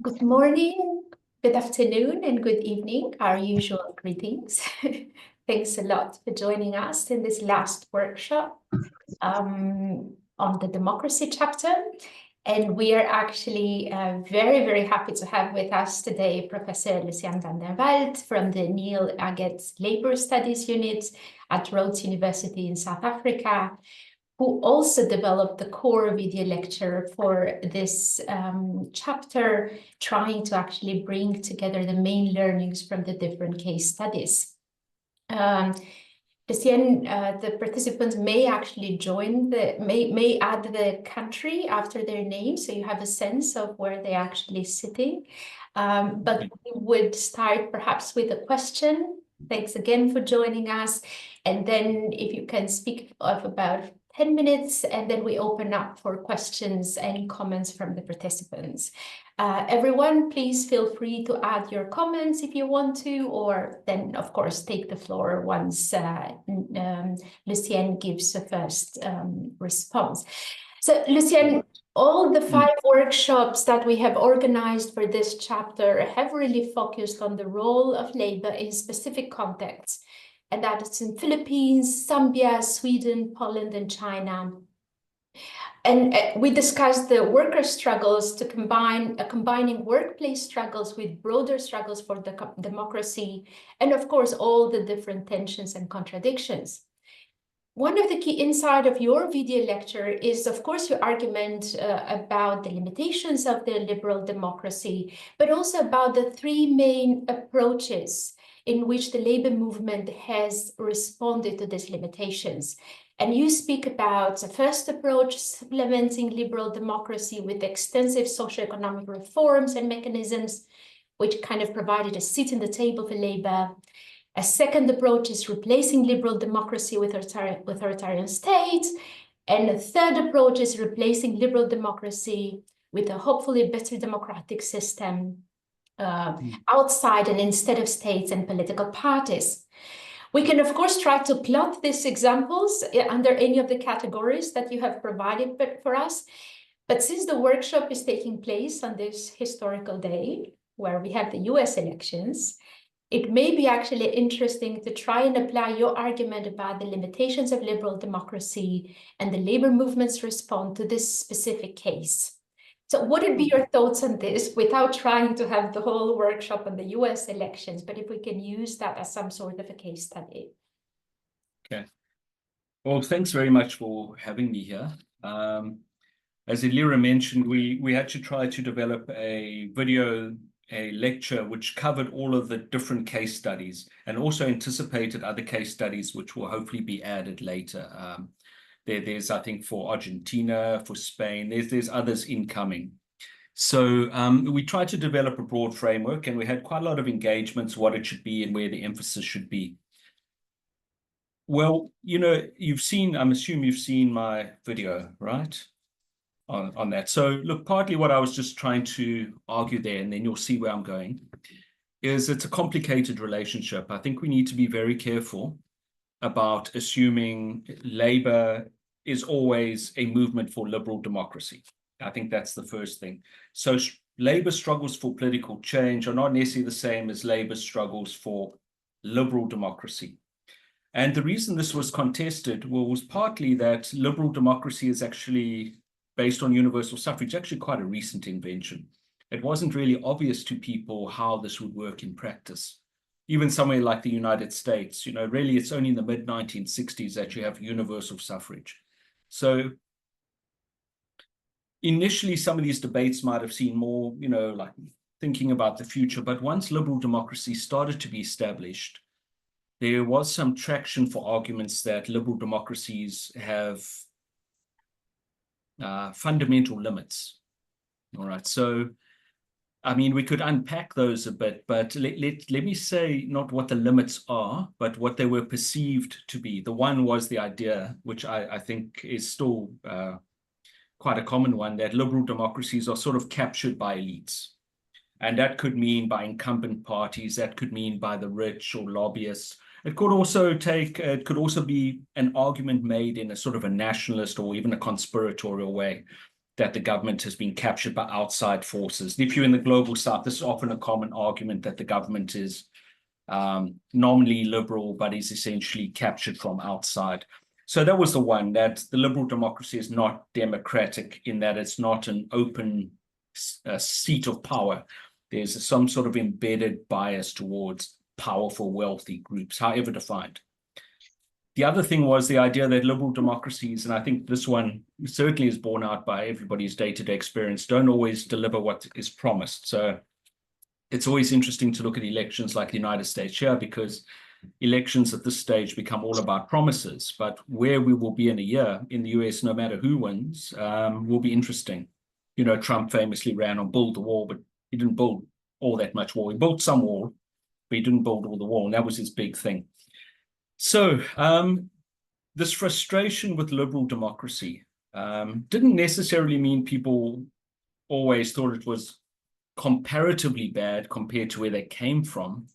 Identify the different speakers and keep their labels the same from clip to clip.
Speaker 1: Good morning, good afternoon, and good evening, our usual greetings. Thanks a lot for joining us in this last workshop on the democracy chapter. And we are actually very, very happy to have with us today Professor Lucien Van der Walt from the Neil Agate Labour Studies Unit at Rhodes University in South Africa, who also developed the core video lecture for this chapter, trying to actually bring together the main learnings from the different case studies. The participants may actually may add the country after their name, so you have a sense of where they're actually sitting. But we would start perhaps with a question. Thanks again for joining us. And then if you can speak of about 10 minutes, and then we open up for questions and comments from the participants. Everyone, please feel free to add your comments if you want to, or then, of course, take the floor once Lucien gives the first response. So, Lucien, all the 5 workshops that we have organized for this chapter have really focused on the role of labor in specific contexts, and that is in Philippines, Zambia, Sweden, Poland, and China. And we discussed the worker struggles to combining workplace struggles with broader struggles for the democracy, and of course, all the different tensions and contradictions. One of the key insights of your video lecture is, of course, your argument about the limitations of the liberal democracy, but also about the 3 main approaches in which the labor movement has responded to these limitations. And you speak about the first approach, supplementing liberal democracy with extensive socioeconomic reforms and mechanisms, which kind of provided a seat in the table for labor. A second approach is replacing liberal democracy with authoritarian states. And a third approach is replacing liberal democracy with a hopefully better democratic system outside and instead of states and political parties. We can, of course, try to plot these examples under any of the categories that you have provided for us. But since the workshop is taking place on this historical day, where we have the US elections, it may be actually interesting to try and apply your argument about the limitations of liberal democracy and the labor movement's response to this specific case. So what would be your thoughts on this without trying to have the whole workshop on the US elections, but if we can use that as some sort of a case study?
Speaker 2: Okay. Well, thanks very much for having me here. As Elira mentioned, we had to try to develop a lecture which covered all of the different case studies and also anticipated other case studies which will hopefully be added later. There's, I think, for Argentina, for Spain, there's others incoming. So we tried to develop a broad framework, and we had quite a lot of engagements, what it should be and where the emphasis should be. Well, you know, I'm assuming you've seen my video, right? On that. So look, partly what I was just trying to argue there, and then you'll see where I'm going, is it's a complicated relationship. I think we need to be very careful about assuming labor is always a movement for liberal democracy. I think that's the first thing. So labor struggles for political change are not necessarily the same as labor struggles for liberal democracy. And the reason this was contested was partly that liberal democracy is actually based on universal suffrage, actually quite a recent invention. It wasn't really obvious to people how this would work in practice. Even somewhere like the United States, you know, really it's only in the mid-1960s that you have universal suffrage. So initially, some of these debates might have seemed more, you know, like thinking about the future. But once liberal democracy started to be established, there was some traction for arguments that liberal democracies have fundamental limits. All right. So I mean, we could unpack those a bit, but let me say not what the limits are, but what they were perceived to be. The one was the idea, which I think is still quite a common one, that liberal democracies are sort of captured by elites. And that could mean by incumbent parties, that could mean by the rich or lobbyists. It could also be an argument made in a sort of a nationalist or even a conspiratorial way. that the government has been captured by outside forces. And if you're in the global south, this is often a common argument that the government is nominally liberal, but is essentially captured from outside. So that was the one, that the liberal democracy is not democratic in that it's not an open seat of power. There's some sort of embedded bias towards powerful, wealthy groups, however defined. The other thing was the idea that liberal democracies, and I think this one certainly is borne out by everybody's day-to-day experience, don't always deliver what is promised. So it's always interesting to look at elections like the United States here, because elections at this stage become all about promises. But where we will be in a year in the US, no matter who wins, will be interesting. You know, Trump famously ran on build the wall, but he didn't build all that much wall. He built some wall, but he didn't build all the wall. And that was his big thing. So this frustration with liberal democracy didn't necessarily mean people always thought it was comparatively bad compared to where they came from.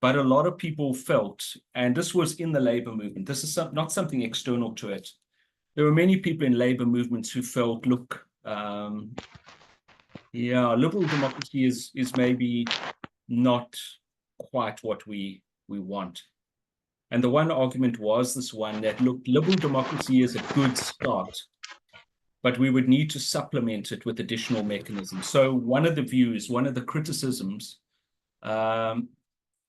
Speaker 2: But a lot of people felt, and this was in the labor movement, this is not something external to it. There were many people in labor movements who felt, look, yeah, liberal democracy is maybe not quite what we want. And the one argument was this one, that, look, liberal democracy is a good start, but we would need to supplement it with additional mechanisms. So one of the views, one of the criticisms, let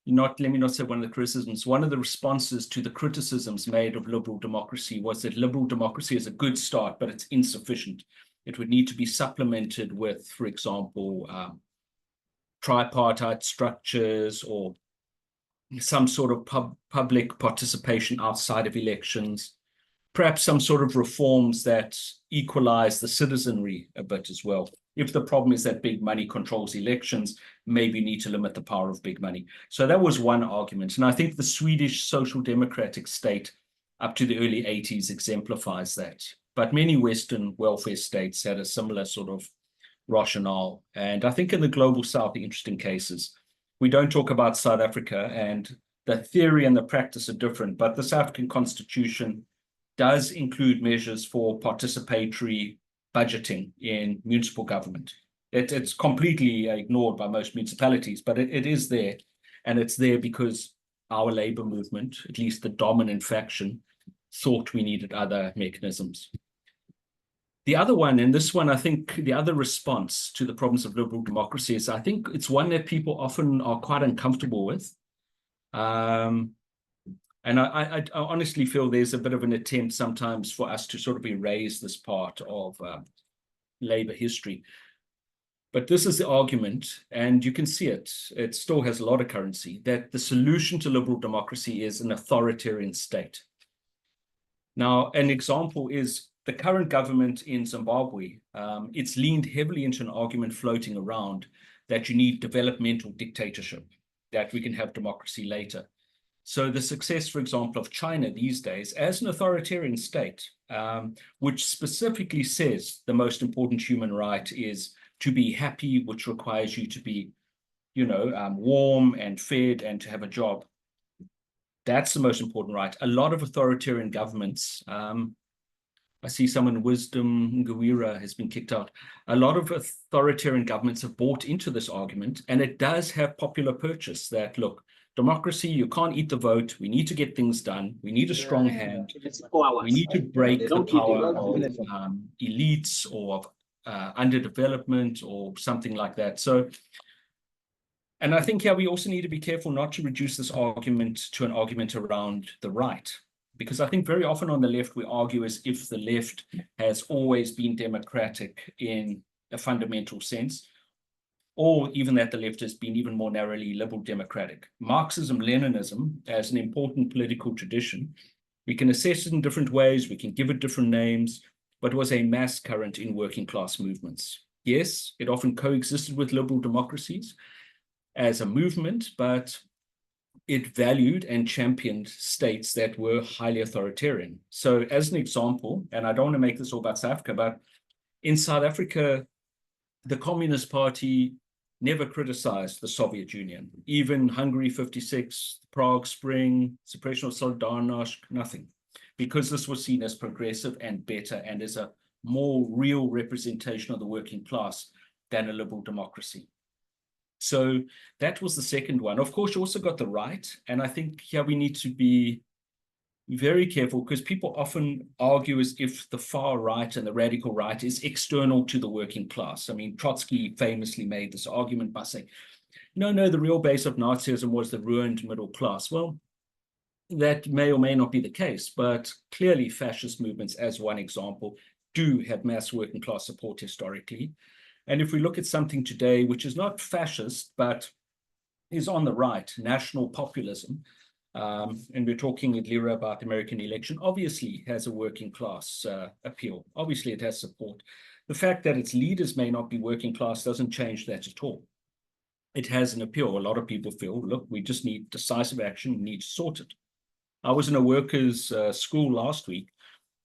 Speaker 2: me not say one of the criticisms, one of the responses to the criticisms made of liberal democracy was that liberal democracy is a good start, but it's insufficient. It would need to be supplemented with, for example, tripartite structures or some sort of public participation outside of elections, perhaps some sort of reforms that equalize the citizenry a bit as well. If the problem is that big money controls elections, maybe you need to limit the power of big money. So that was one argument. And I think the Swedish social democratic state up to the early 80s exemplifies that. But many Western welfare states had a similar sort of rationale. And I think in the global south, the interesting cases, we don't talk about South Africa, and the theory and the practice are different, but the South African constitution does include measures for participatory budgeting in municipal government. It's completely ignored by most municipalities, but it is there. And it's there because our labor movement, at least the dominant faction, thought we needed other mechanisms. The other one, and this one, I think the other response to the problems of liberal democracy is, I think it's one that people often are quite uncomfortable with. And I honestly feel there's a bit of an attempt sometimes for us to sort of erase this part of labor history. But this is the argument, and you can see it. It still has a lot of currency, that the solution to liberal democracy is an authoritarian state. Now, an example is the current government in Zimbabwe. It's leaned heavily into an argument floating around that you need developmental dictatorship, that we can have democracy later. So the success, for example, of China these days as an authoritarian state, which specifically says the most important human right is to be happy, which requires you to be, warm and fed and to have a job. That's the most important right. A lot of authoritarian governments, I see someone, Wisdom Ngawira, has been kicked out. A lot of authoritarian governments have bought into this argument, and it does have popular purchase that, look, democracy, you can't eat the vote. We need to get things done. We need a strong hand. We need to break the power of elites or of underdevelopment or something like that. So, and I think, we also need to be careful not to reduce this argument to an argument around the right. Because I think very often on the left, we argue as if the left has always been democratic in a fundamental sense, or even that the left has been even more narrowly liberal democratic. Marxism-Leninism, as an important political tradition, we can assess it in different ways, we can give it different names, but it was a mass current in working class movements. Yes, it often coexisted with liberal democracies as a movement, but it valued and championed states that were highly authoritarian. So as an example, and I don't want to make this all about South Africa, but in South Africa, the Communist Party never criticized the Soviet Union. Even Hungary 56, Prague Spring, suppression of Solidarność, nothing. Because this was seen as progressive and better and as a more real representation of the working class than a liberal democracy. So that was the second one. Of course, you also got the right. And I think here we need to be very careful, because people often argue as if the far right and the radical right is external to the working class. I mean, Trotsky famously made this argument by saying, no, the real base of Nazism was the ruined middle class. Well, that may or may not be the case, but clearly fascist movements, as one example, do have mass working class support historically. And if we look at something today, which is not fascist, but is on the right, national populism, and we're talking at Lira about the American election, obviously has a working class appeal. Obviously, it has support. The fact that its leaders may not be working class doesn't change that at all. It has an appeal. A lot of people feel, look, we just need decisive action, we need to sort it. I was in a workers' school last week,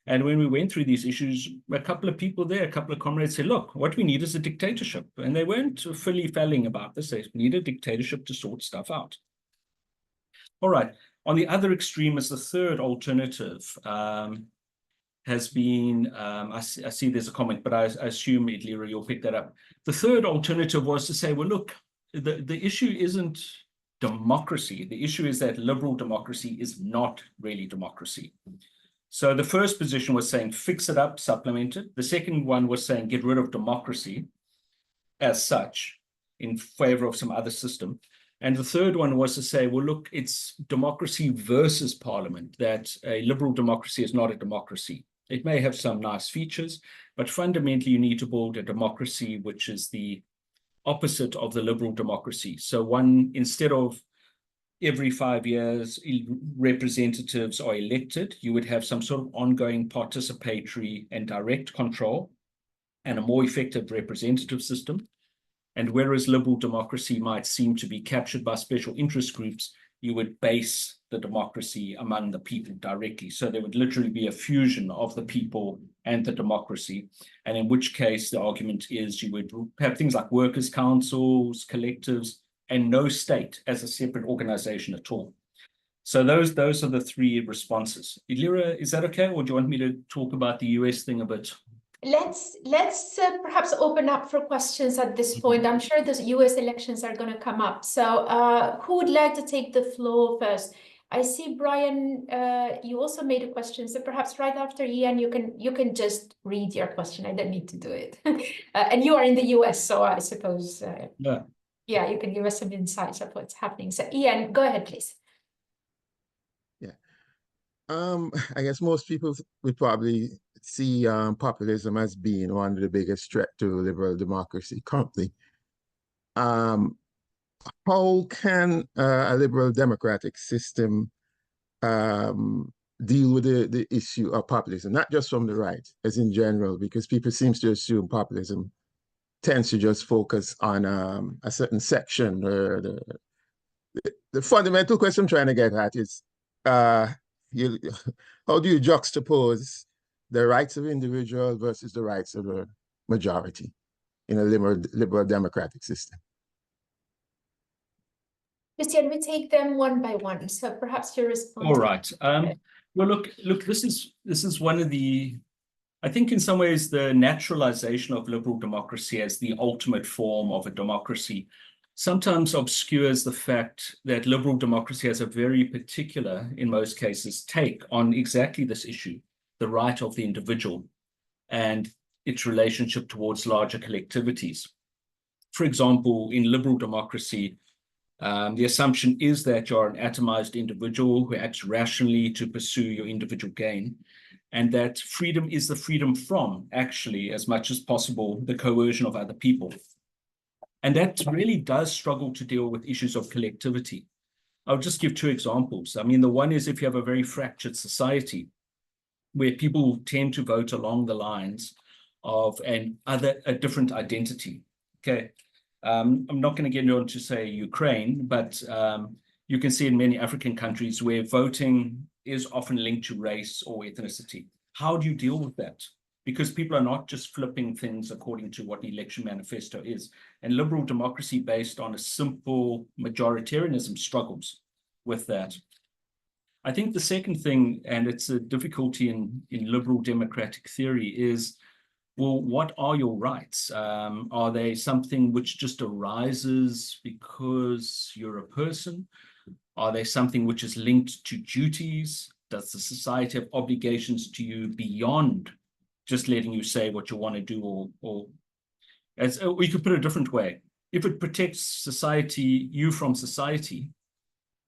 Speaker 2: and when we went through these issues, a couple of people there, a couple of comrades said, look, what we need is a dictatorship. And they weren't filly-falling about this. They need a dictatorship to sort stuff out. All right. On the other extreme is the third alternative has been, I see there's a comment, but I assume, Idlira, you'll pick that up. The third alternative was to say, well, look, the issue isn't democracy. The issue is that liberal democracy is not really democracy. So the first position was saying, fix it up, supplement it. The second one was saying, get rid of democracy as such in favor of some other system. And the third one was to say, well, look, it's democracy versus parliament, that a liberal democracy is not a democracy. It may have some nice features, but fundamentally you need to build a democracy which is the opposite of the liberal democracy. So one, instead of every 5 years representatives are elected, you would have some sort of ongoing participatory and direct control and a more effective representative system. And whereas liberal democracy might seem to be captured by special interest groups, you would base the democracy among the people directly. So there would literally be a fusion of the people and the democracy. And in which case the argument is you would have things like workers' councils, collectives, and no state as a separate organization at all. So those are the three responses. Idlira, is that okay? Or do you want me to talk about the US thing a bit?
Speaker 1: Let's perhaps open up for questions at this point. I'm sure the US elections are going to come up. So who would like to take the floor first? I see, Brian, you also made a question. So perhaps right after Ian, you can just read your question. I don't need to do it. And you are in the US, so I suppose... Yeah, you can give us some insights of what's happening. So Ian, go ahead, please.
Speaker 3: Yeah. I guess most people would probably see populism as being one of the biggest threats to liberal democracy currently. How can a liberal democratic system deal with the issue of populism, not just from the right, as in general, because people seem to assume populism tends to just focus on a certain section. The fundamental question I'm trying to get at is, how do you juxtapose the rights of individuals versus the rights of the majority in a liberal democratic system?
Speaker 1: Lucien, we take them one by one, so perhaps you respond.
Speaker 2: All right. Well, look, this is one of the, I think in some ways, the naturalization of liberal democracy as the ultimate form of a democracy sometimes obscures the fact that liberal democracy has a very particular, in most cases, take on exactly this issue, the right of the individual and its relationship towards larger collectivities. For example, in liberal democracy, the assumption is that you're an atomized individual who acts rationally to pursue your individual gain, and that freedom is the freedom from, actually, as much as possible, the coercion of other people. And that really does struggle to deal with issues of collectivity. I'll just give two examples. I mean, the one is if you have a very fractured society where people tend to vote along the lines of a different identity. Okay. I'm not going to get into, say, Ukraine, but you can see in many African countries where voting is often linked to race or ethnicity. How do you deal with that? Because people are not just flipping things according to what the election manifesto is. And liberal democracy based on a simple majoritarianism struggles with that. I think the second thing, and it's a difficulty in liberal democratic theory, is well, what are your rights? Are they something which just arises because you're a person? Are they something which is linked to duties? Does the society have obligations to you beyond just letting you say what you want to do? Or we could put it a different way. If it protects society, you from society,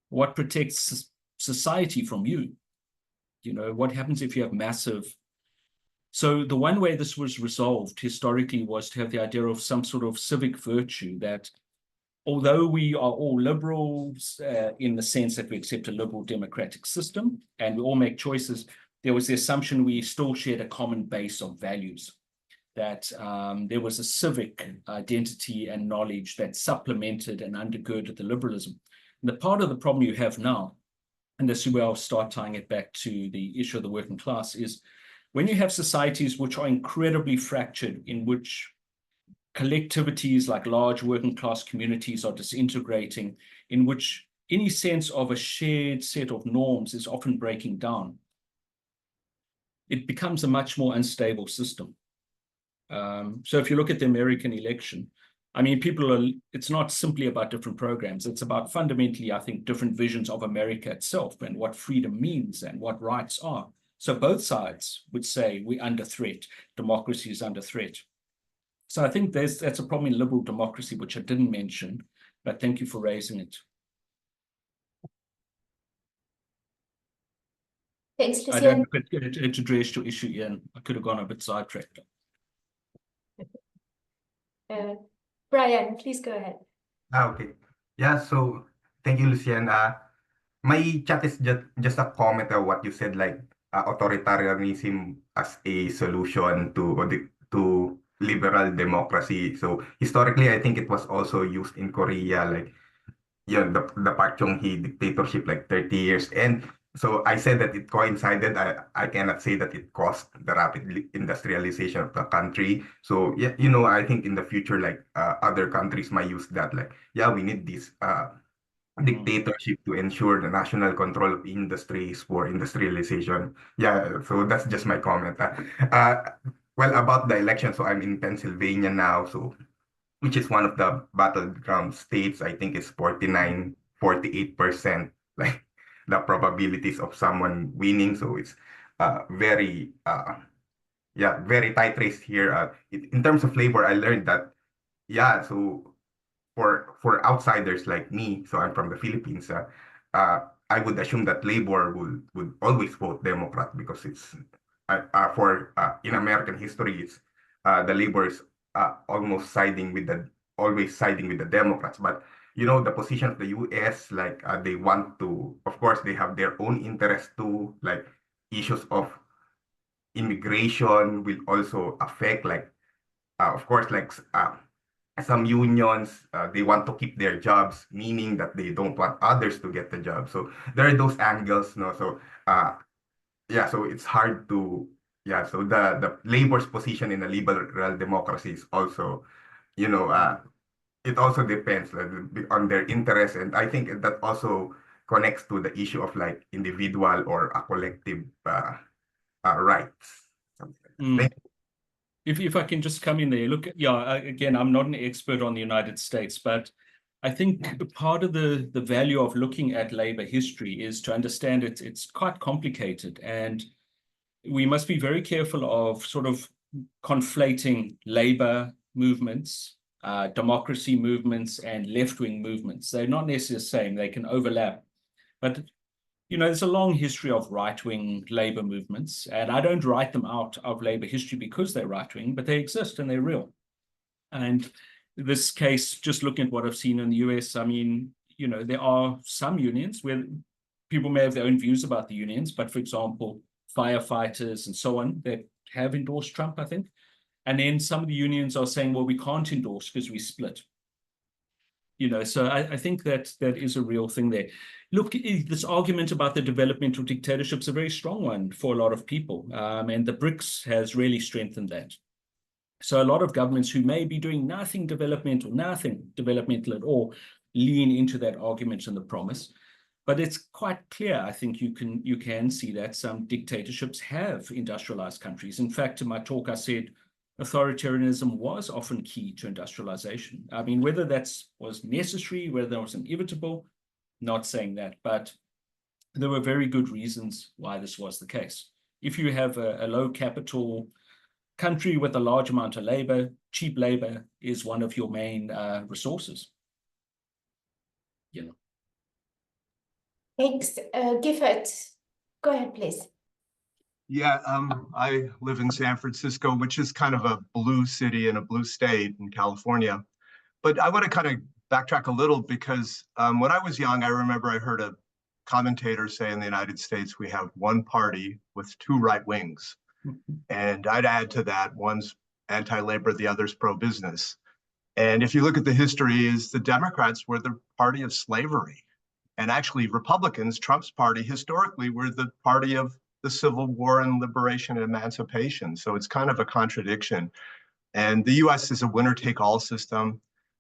Speaker 2: what protects society from you? You know, what happens if you have massive... So the one way this was resolved historically was to have the idea of some sort of civic virtue that although we are all liberals in the sense that we accept a liberal democratic system and we all make choices, there was the assumption we still shared a common base of values, that there was a civic identity and knowledge that supplemented and undergirded the liberalism. And the part of the problem you have now, and this is where I'll start tying it back to the issue of the working class, is when you have societies which are incredibly fractured, in which collectivities like large working class communities are disintegrating, in which any sense of a shared set of norms is often breaking down, it becomes a much more unstable system. So if you look at the American election, I mean, it's not simply about different programs. It's about fundamentally, I think, different visions of America itself and what freedom means and what rights are. So both sides would say we're under threat. Democracy is under threat. So I think that's a problem in liberal democracy, which I didn't mention, but thank you for raising it.
Speaker 1: Thanks,
Speaker 2: I
Speaker 1: Lucien.
Speaker 2: don't know if it addressed your issue, Ian. I could have gone a bit sidetracked.
Speaker 1: Brian, please go ahead.
Speaker 4: Okay. Yeah, so thank you, Lucien. My chat is just a comment of what you said, like authoritarianism as a solution to liberal democracy. So historically, I think it was also used in Korea, like the Park Chung-hee dictatorship, like 30 years. And so I said that it coincided. I cannot say that it caused the rapid industrialization of the country. So yeah, I think in the future, like other countries might use that. Like, yeah, we need this dictatorship to ensure the national control of industries for industrialization. Yeah, so that's just my comment. Well, about the election, so I'm in Pennsylvania now, so which is one of the battleground states. I think it's 48%, like the probabilities of someone winning. So it's very very tight race here. In terms of labor, I learned that so for outsiders like me, so I'm from the Philippines, I would assume that labor would always vote Democrat because it's in American history, it's the labor is always siding with the Democrats. But the position of the U.S., like they want to, of course, they have their own interest too, like issues of immigration will also affect, like of course, like some unions, they want to keep their jobs, meaning that they don't want others to get the job. So there are those angles, so so it's hard to, so the labor's position in a liberal democracy is also, it also depends on their interest. And I think that also connects to the issue of like individual or a collective rights. Thank you.
Speaker 2: If I can just come in there, look, again, I'm not an expert on the United States, but I think part of the value of looking at labor history is to understand it's quite complicated, and we must be very careful of sort of conflating labor movements, democracy movements, and left-wing movements. They're not necessarily the same. They can overlap, but there's a long history of right-wing labor movements, and I don't write them out of labor history because they're right-wing, but they exist and they're real. And in this case, just looking at what I've seen in the US, I mean, there are some unions where people may have their own views about the unions, but for example, firefighters and so on that have endorsed Trump, I think. And then some of the unions are saying, well, we can't endorse because we split. So I think that is a real thing there. Look, this argument about the development of dictatorships is a very strong one for a lot of people. And the BRICS has really strengthened that. So a lot of governments who may be doing nothing developmental at all, lean into that argument and the promise. But it's quite clear, I think you can see that some dictatorships have industrialized countries. In fact, in my talk, I said authoritarianism was often key to industrialization. I mean, whether that was necessary, whether that was inevitable, not saying that, but there were very good reasons why this was the case. If you have a low capital country with a large amount of labor, cheap labor is one of your main resources. You know.
Speaker 1: Thanks, Gifford. Go ahead, please.
Speaker 5: Yeah, I live in San Francisco, which is kind of a blue city in a blue state in California. But I want to kind of backtrack a little because when I was young, I remember I heard a commentator say in the United States, we have one party with two right wings. And I'd add to that, one's anti-labor, the other's pro-business. And if you look at the history, is the Democrats were the party of slavery. And actually Republicans, Trump's party, historically were the party of the Civil War and liberation and emancipation. So it's kind of a contradiction. And the US is a winner-take-all system.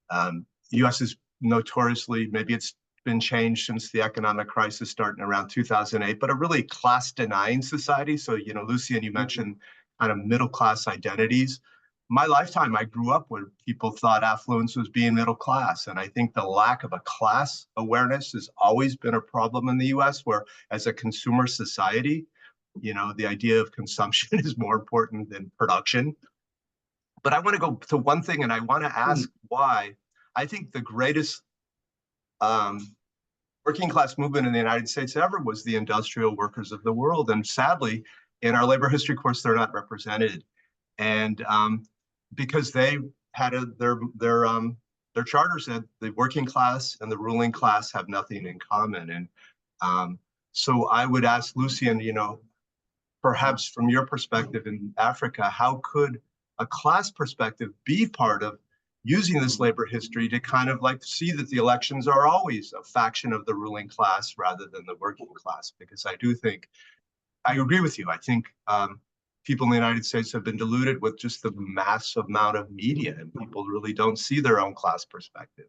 Speaker 5: The US is notoriously, maybe it's been changed since the economic crisis starting around 2008, but a really class-denying society. So, you know, Lucien, you mentioned kind of middle-class identities. My lifetime, I grew up where people thought affluence was being middle class. And I think the lack of a class awareness has always been a problem in the US, where as a consumer society, you know, the idea of consumption is more important than production. But I want to go to one thing, and I want to ask why. I think the greatest working class movement in the United States ever was the industrial workers of the world. And sadly, in our labor history course, they're not represented. And because they had their charter said the working class and the ruling class have nothing in common. And so I would ask Lucien, you know, perhaps from your perspective in Africa, how could a class perspective be part of using this labor history to kind of like see that the elections are always a faction of the ruling class rather than the working class? Because I do think, I agree with you. I think people in the United States have been deluded with just the massive amount of media, and people really don't see their own class perspective.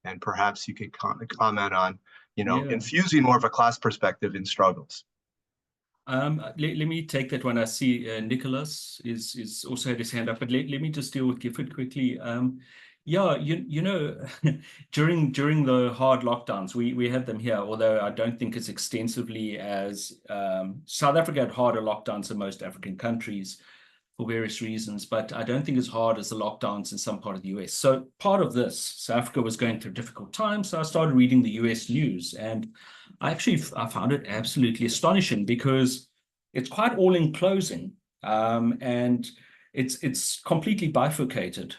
Speaker 5: And perhaps you could comment on, you know, infusing more of a class perspective in struggles.
Speaker 2: Let me take that one. I see Nicholas is also had his hand up, but let me just deal with Gifford quickly. Yeah, you know, during the hard lockdowns, we had them here, although I don't think as extensively as South Africa had harder lockdowns than most African countries for various reasons, but I don't think as hard as the lockdowns in some part of the US. So part of this, South Africa was going through difficult times, so I started reading the US news, and I found it absolutely astonishing because it's quite all-enclosing, and it's completely bifurcated.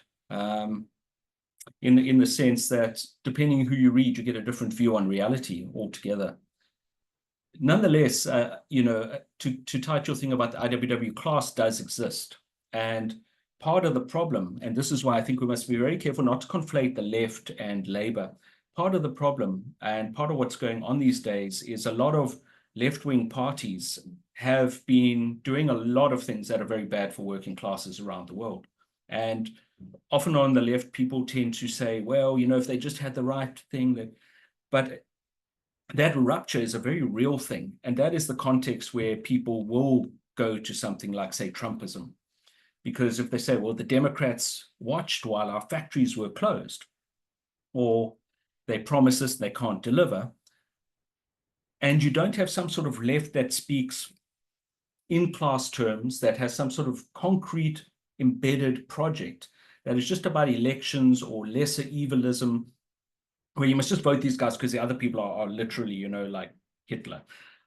Speaker 2: In the sense that depending who you read, you get a different view on reality altogether. Nonetheless, you know, to touch your thing about the IWW class does exist. And part of the problem, and this is why I think we must be very careful not to conflate the left and labor. Part of the problem and part of what's going on these days is a lot of left-wing parties have been doing a lot of things that are very bad for working classes around the world. And often on the left, people tend to say, well, you know, if they just had the right thing, but that rupture is a very real thing. And that is the context where people will go to something like, say, Trumpism. Because if they say, well, the Democrats watched while our factories were closed, or they promise us they can't deliver, and you don't have some sort of left that speaks in class terms, that has some sort of concrete embedded project that is just about elections or lesser evilism, where you must just vote these guys because the other people are literally, you know, like Hitler.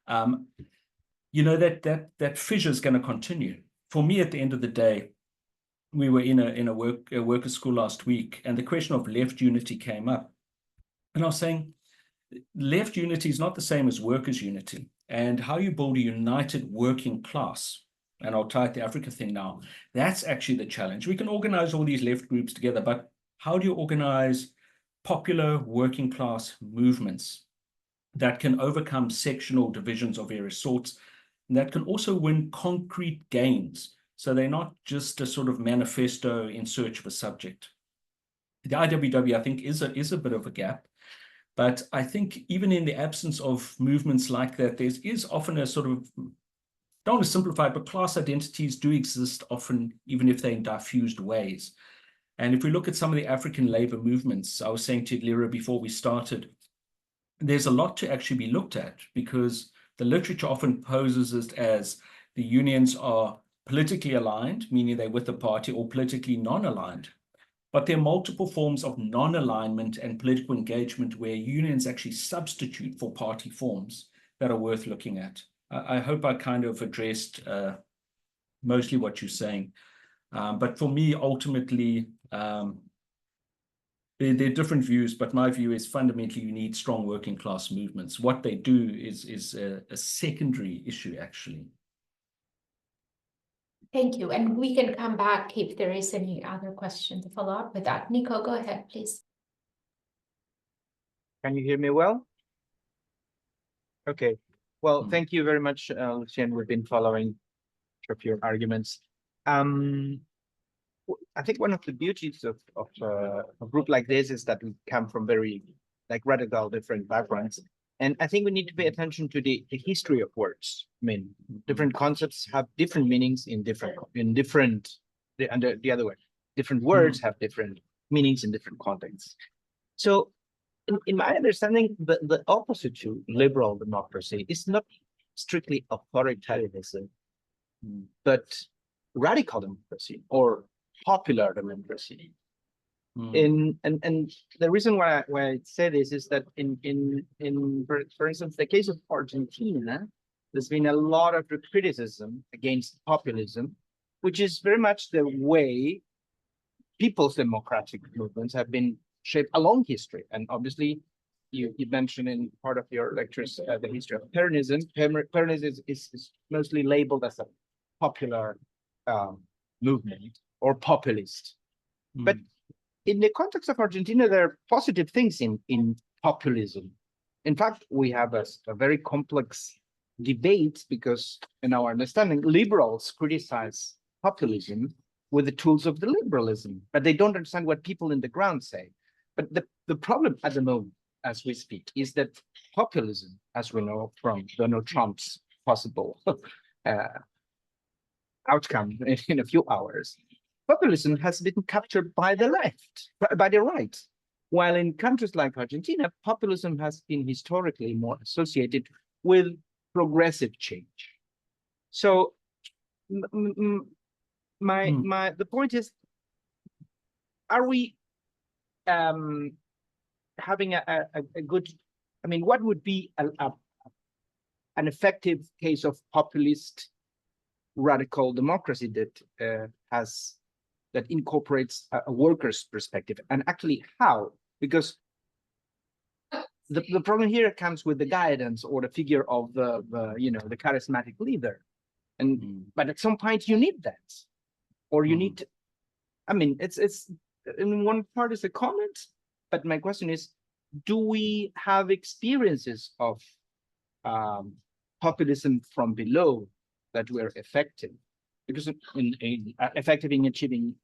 Speaker 2: You know, that fissure is going to continue. For me, at the end of the day, we were in a workers' school last week, and the question of left unity came up. And I was saying, left unity is not the same as workers' unity. And how you build a united working class, and I'll tie it to the Africa thing now, that's actually the challenge. We can organize all these left groups together, but how do you organize popular working class movements that can overcome sectional divisions of various sorts, and that can also win concrete gains? So they're not just a sort of manifesto in search of a subject. The IWW, I think, is a bit of a gap. But I think even in the absence of movements like that, there is often a sort of don't want to simplify it, but class identities do exist often, even if they're in diffused ways. And if we look at some of the African labor movements, I was saying to Lira before we started, there's a lot to actually be looked at, because the literature often poses it as the unions are politically aligned, meaning they're with the party, or politically non-aligned. But there are multiple forms of non-alignment and political engagement where unions actually substitute for party forms that are worth looking at. I hope I kind of addressed mostly what you're saying. But for me, ultimately, there are different views, but my view is fundamentally you need strong working class movements. What they do is a secondary issue, actually.
Speaker 1: Thank you. And we can come back if there is any other question to follow up with that. Nico, go ahead, please.
Speaker 6: Can you hear me well? Okay. Well, thank you very much, Lucien. We've been following your arguments. I think one of the beauties of a group like this is that we come from very radical different backgrounds. And I think we need to pay attention to the history of words. I mean, different concepts have different meanings in different the other way. Different words have different meanings in different contexts. So in my understanding, the opposite to liberal democracy is not strictly authoritarianism, but radical democracy or popular democracy. And the reason why I say this is that for instance, the case of Argentina, there's been a lot of criticism against populism, which is very much the way people's democratic movements have been shaped along history. And obviously, you mentioned in part of your lectures the history of Peronism. Peronism is mostly labeled as a popular movement or populist. But in the context of Argentina, there are positive things in populism. In fact, we have a very complex debate because, in our understanding, liberals criticize populism with the tools of the liberalism, but they don't understand what people in the ground say. But the problem at the moment, as we speak, is that populism, as we know from Donald Trump's possible outcome in a few hours, populism has been captured by the left, by the right. While in countries like Argentina, populism has been historically more associated with progressive change. So the point is, are we having a good, I mean, what would be an effective case of populist radical democracy that that incorporates a worker's perspective? And actually how? Because the problem here comes with the guidance or the figure of the charismatic leader. And but at some point you need that, or you need to, I mean, it's in one part is a comment, but my question is, do we have experiences of populism from below that were effective? Because effective in achieving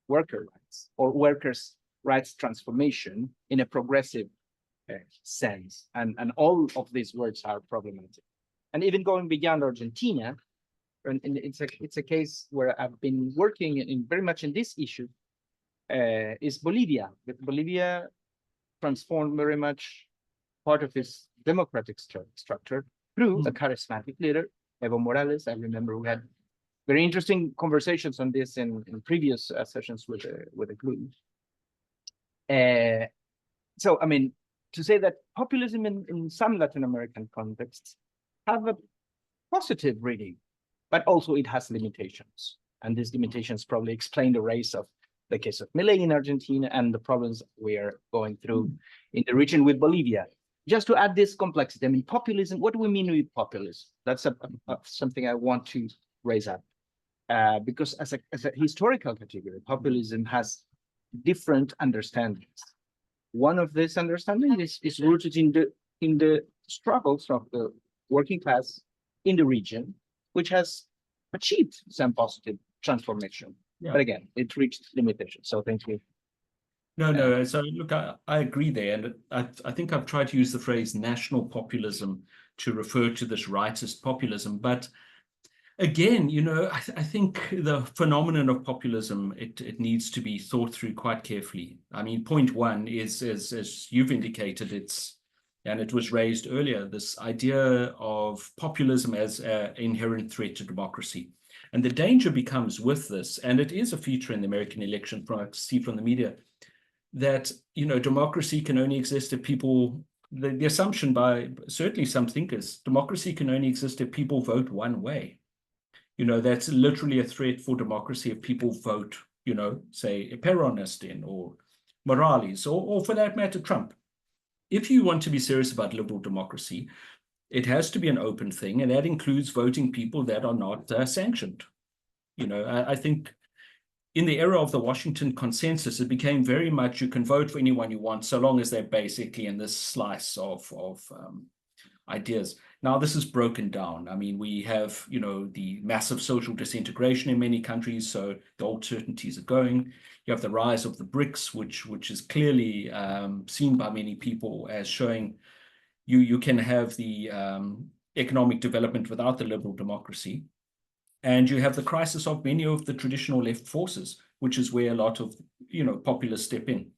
Speaker 6: worker rights or workers' rights transformation in a progressive sense, and all of these words are problematic. And even going beyond Argentina, and it's a case where I've been working in very much in this issue, is Bolivia. But Bolivia transformed very much part of its democratic structure through a charismatic leader, Evo Morales. I remember we had very interesting conversations on this in previous sessions with the group. So, I mean, to say that populism in some Latin American contexts have a positive reading, but also it has limitations. And these limitations probably explain the rise of the case of Milei in Argentina and the problems we are going through in the region with Bolivia. Just to add this complexity, I mean, populism, what do we mean with populism? That's something I want to raise up. Because as a historical category, populism has different understandings. One of these understandings is rooted in the struggles of the working class in the region, which has achieved some positive transformation. Yeah. But again, it reached limitations. So thank you.
Speaker 2: No. So look, I agree there. And I think I've tried to use the phrase national populism to refer to this rightist populism. But again, I think the phenomenon of populism, it needs to be thought through quite carefully. I mean, point one is, as you've indicated, and it was raised earlier, this idea of populism as an inherent threat to democracy. And the danger becomes with this, and it is a feature in the American election, from I see from the media, that, democracy can only exist if people, the assumption by certainly some thinkers, democracy can only exist if people vote one way. That's literally a threat for democracy if people vote, say, a Peronist in, or Morales, or for that matter, Trump. If you want to be serious about liberal democracy, it has to be an open thing, and that includes voting people that are not sanctioned. I think in the era of the Washington Consensus, it became very much you can vote for anyone you want, so long as they're basically in this slice of ideas. Now, this is broken down. I mean, we have, the massive social disintegration in many countries, so the old certainties are going. You have the rise of the BRICS, which is clearly seen by many people as showing you can have the economic development without the liberal democracy. And you have the crisis of many of the traditional left forces, which is where a lot of, populists step in.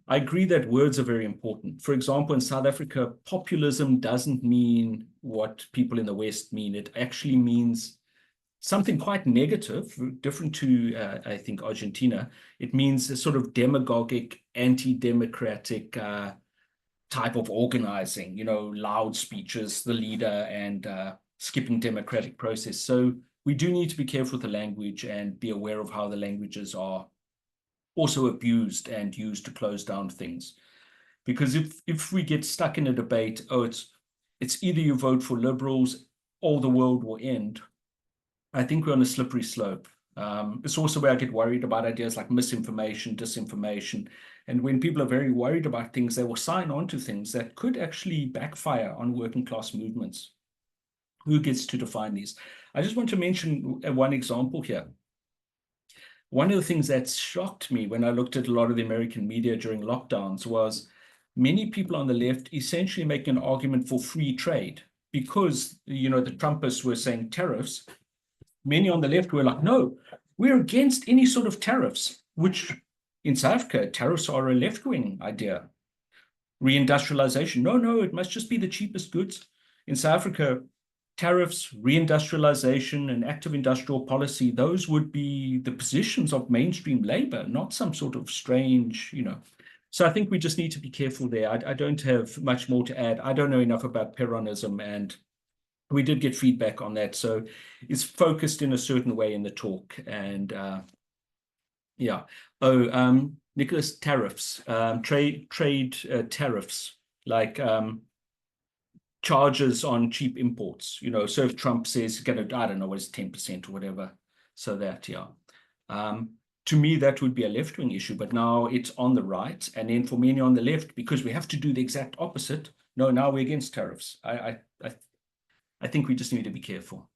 Speaker 2: I agree that words are very important. For example, in South Africa, populism doesn't mean what people in the West mean. It actually means something quite negative, different to, I think, Argentina. It means a sort of demagogic, anti-democratic type of organizing, loud speeches, the leader, and skipping democratic process. So we do need to be careful with the language and be aware of how the languages are also abused and used to close down things. Because if we get stuck in a debate, it's either you vote for liberals or the world will end, I think we're on a slippery slope. It's also where I get worried about ideas like misinformation, disinformation. And when people are very worried about things, they will sign on to things that could actually backfire on working class movements. Who gets to define these? I just want to mention one example here. One of the things that shocked me when I looked at a lot of the American media during lockdowns was many people on the left essentially making an argument for free trade because, the Trumpists were saying tariffs. Many on the left were like, no, we're against any sort of tariffs, which in South Africa, tariffs are a left-wing idea. Reindustrialization, no, it must just be the cheapest goods. In South Africa, tariffs, reindustrialization, and active industrial policy, those would be the positions of mainstream labor, not some sort of strange, So I think we just need to be careful there. I don't have much more to add. I don't know enough about Peronism, and we did get feedback on that. So it's focused in a certain way in the talk. And yeah. Nicholas, tariffs, trade tariffs, like charges on cheap imports, so if Trump says, I don't know, what is 10% or whatever. So that, yeah. To me, that would be a left-wing issue, but now it's on the right. And then for many on the left, because we have to do the exact opposite, no, now we're against tariffs. I think we just need to be careful.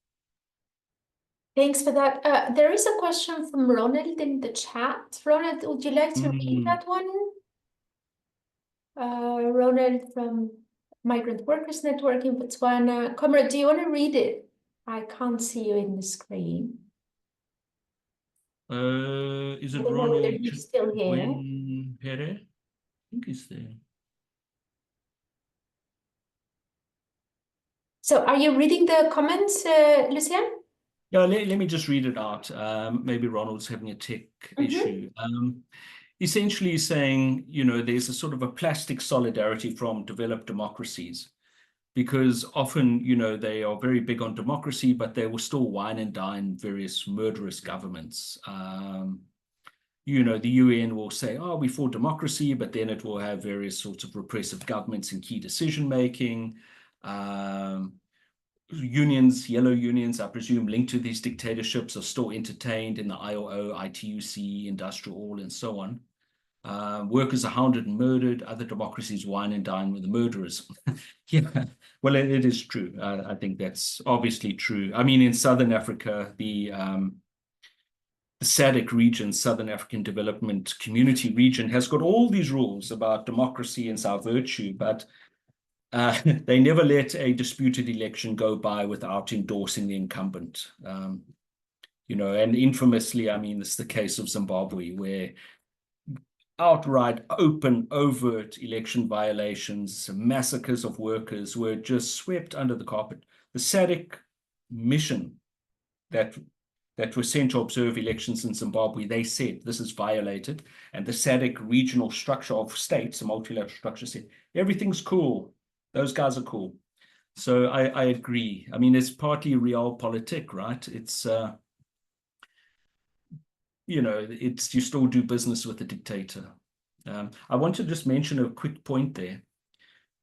Speaker 1: Thanks for that. There is a question from Ronald in the chat. Ronald, would you like to read that one? Ronald from Migrant Workers Network in Botswana. Comrade, do you want to read it? I can't see you in the screen.
Speaker 2: Is it
Speaker 1: I don't know
Speaker 2: Ronald?
Speaker 1: whether he's still here.
Speaker 2: I think he's there.
Speaker 1: So are you reading the comments, Lucien?
Speaker 2: Yeah, let me just read it out. Maybe Ronald's having a tech issue. Essentially saying, there's a sort of a plastic solidarity from developed democracies, because often, they are very big on democracy, but they will still wine and dine various murderous governments. The UN will say, oh, we're for democracy, but then it will have various sorts of repressive governments in key decision-making. Unions, yellow unions, I presume, linked to these dictatorships are still entertained in the ILO, ITUC, Industrial All, and so on. Workers are hounded and murdered. Other democracies wine and dine with the murderers. Yeah, well, it is true. I think that's obviously true. I mean, in Southern Africa, the SADC region, Southern African Development Community region, has got all these rules about democracy and our virtue, but they never let a disputed election go by without endorsing the incumbent. You know, and infamously, I mean, it's the case of Zimbabwe, where outright, open, overt election violations, massacres of workers were just swept under the carpet. The SADC mission that was sent to observe elections in Zimbabwe, they said this is violated, and the SADC regional structure of states, a multilateral structure, said everything's cool. Those guys are cool. So I agree. I mean, it's partly realpolitik, right? It's you know, it's you still do business with a dictator. I want to just mention a quick point there.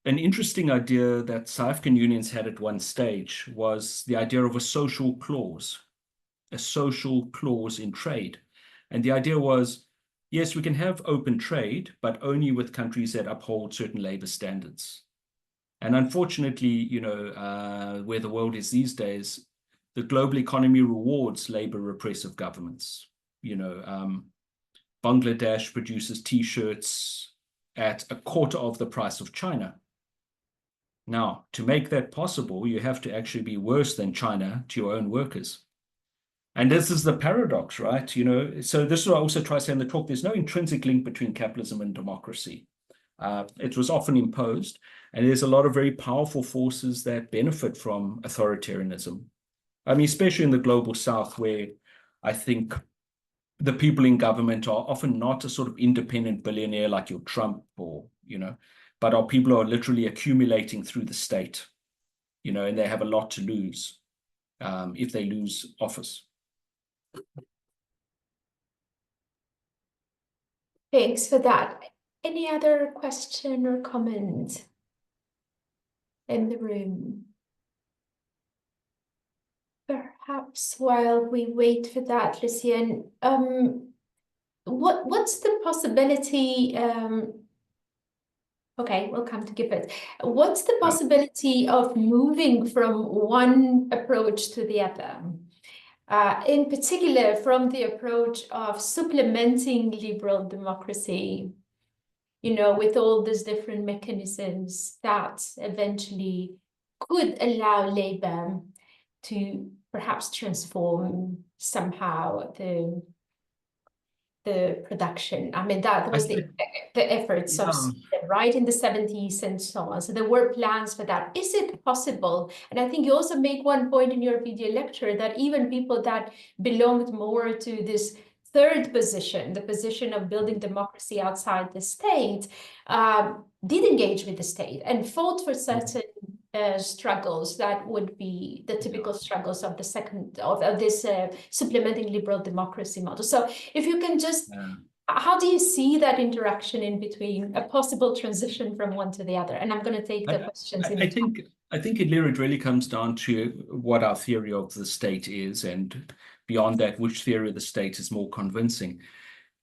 Speaker 2: An interesting idea that South African unions had at one stage was the idea of a social clause in trade. And the idea was, yes, we can have open trade, but only with countries that uphold certain labor standards. And unfortunately, you know, where the world is these days, the global economy rewards labor repressive governments. You know, Bangladesh produces T-shirts at a quarter of the price of China. Now, to make that possible, you have to actually be worse than China to your own workers. And this is the paradox, right? You know, so this is what I also try to say in the talk. There's no intrinsic link between capitalism and democracy. It was often imposed, and there's a lot of very powerful forces that benefit from authoritarianism. I mean, especially in the global South, where I think the people in government are often not a sort of independent billionaire like your Trump or, you know, but are people who are literally accumulating through the state, you know, and they have a lot to lose if they lose office.
Speaker 1: Thanks for that. Any other question or comment in the room? Perhaps while we wait for that, Lucien, what's the possibility? Okay, we'll come to give it. What's the possibility of moving from one approach to the other? In particular, from the approach of supplementing liberal democracy, you know, with all these different mechanisms that eventually could allow labor to perhaps transform somehow the production. I mean, that was the efforts of right in the 70s and so on. So there were plans for that. Is it possible? And I think you also make one point in your video lecture that even people that belonged more to this third position, the position of building democracy outside the state, did engage with the state and fought for certain struggles that would be the typical struggles of the second of this supplementing liberal democracy model. So if you can just, how do you see that interaction in between a possible transition from one to the other? And I'm going to take the questions.
Speaker 2: I think it really comes down to what our theory of the state is, and beyond that, which theory of the state is more convincing.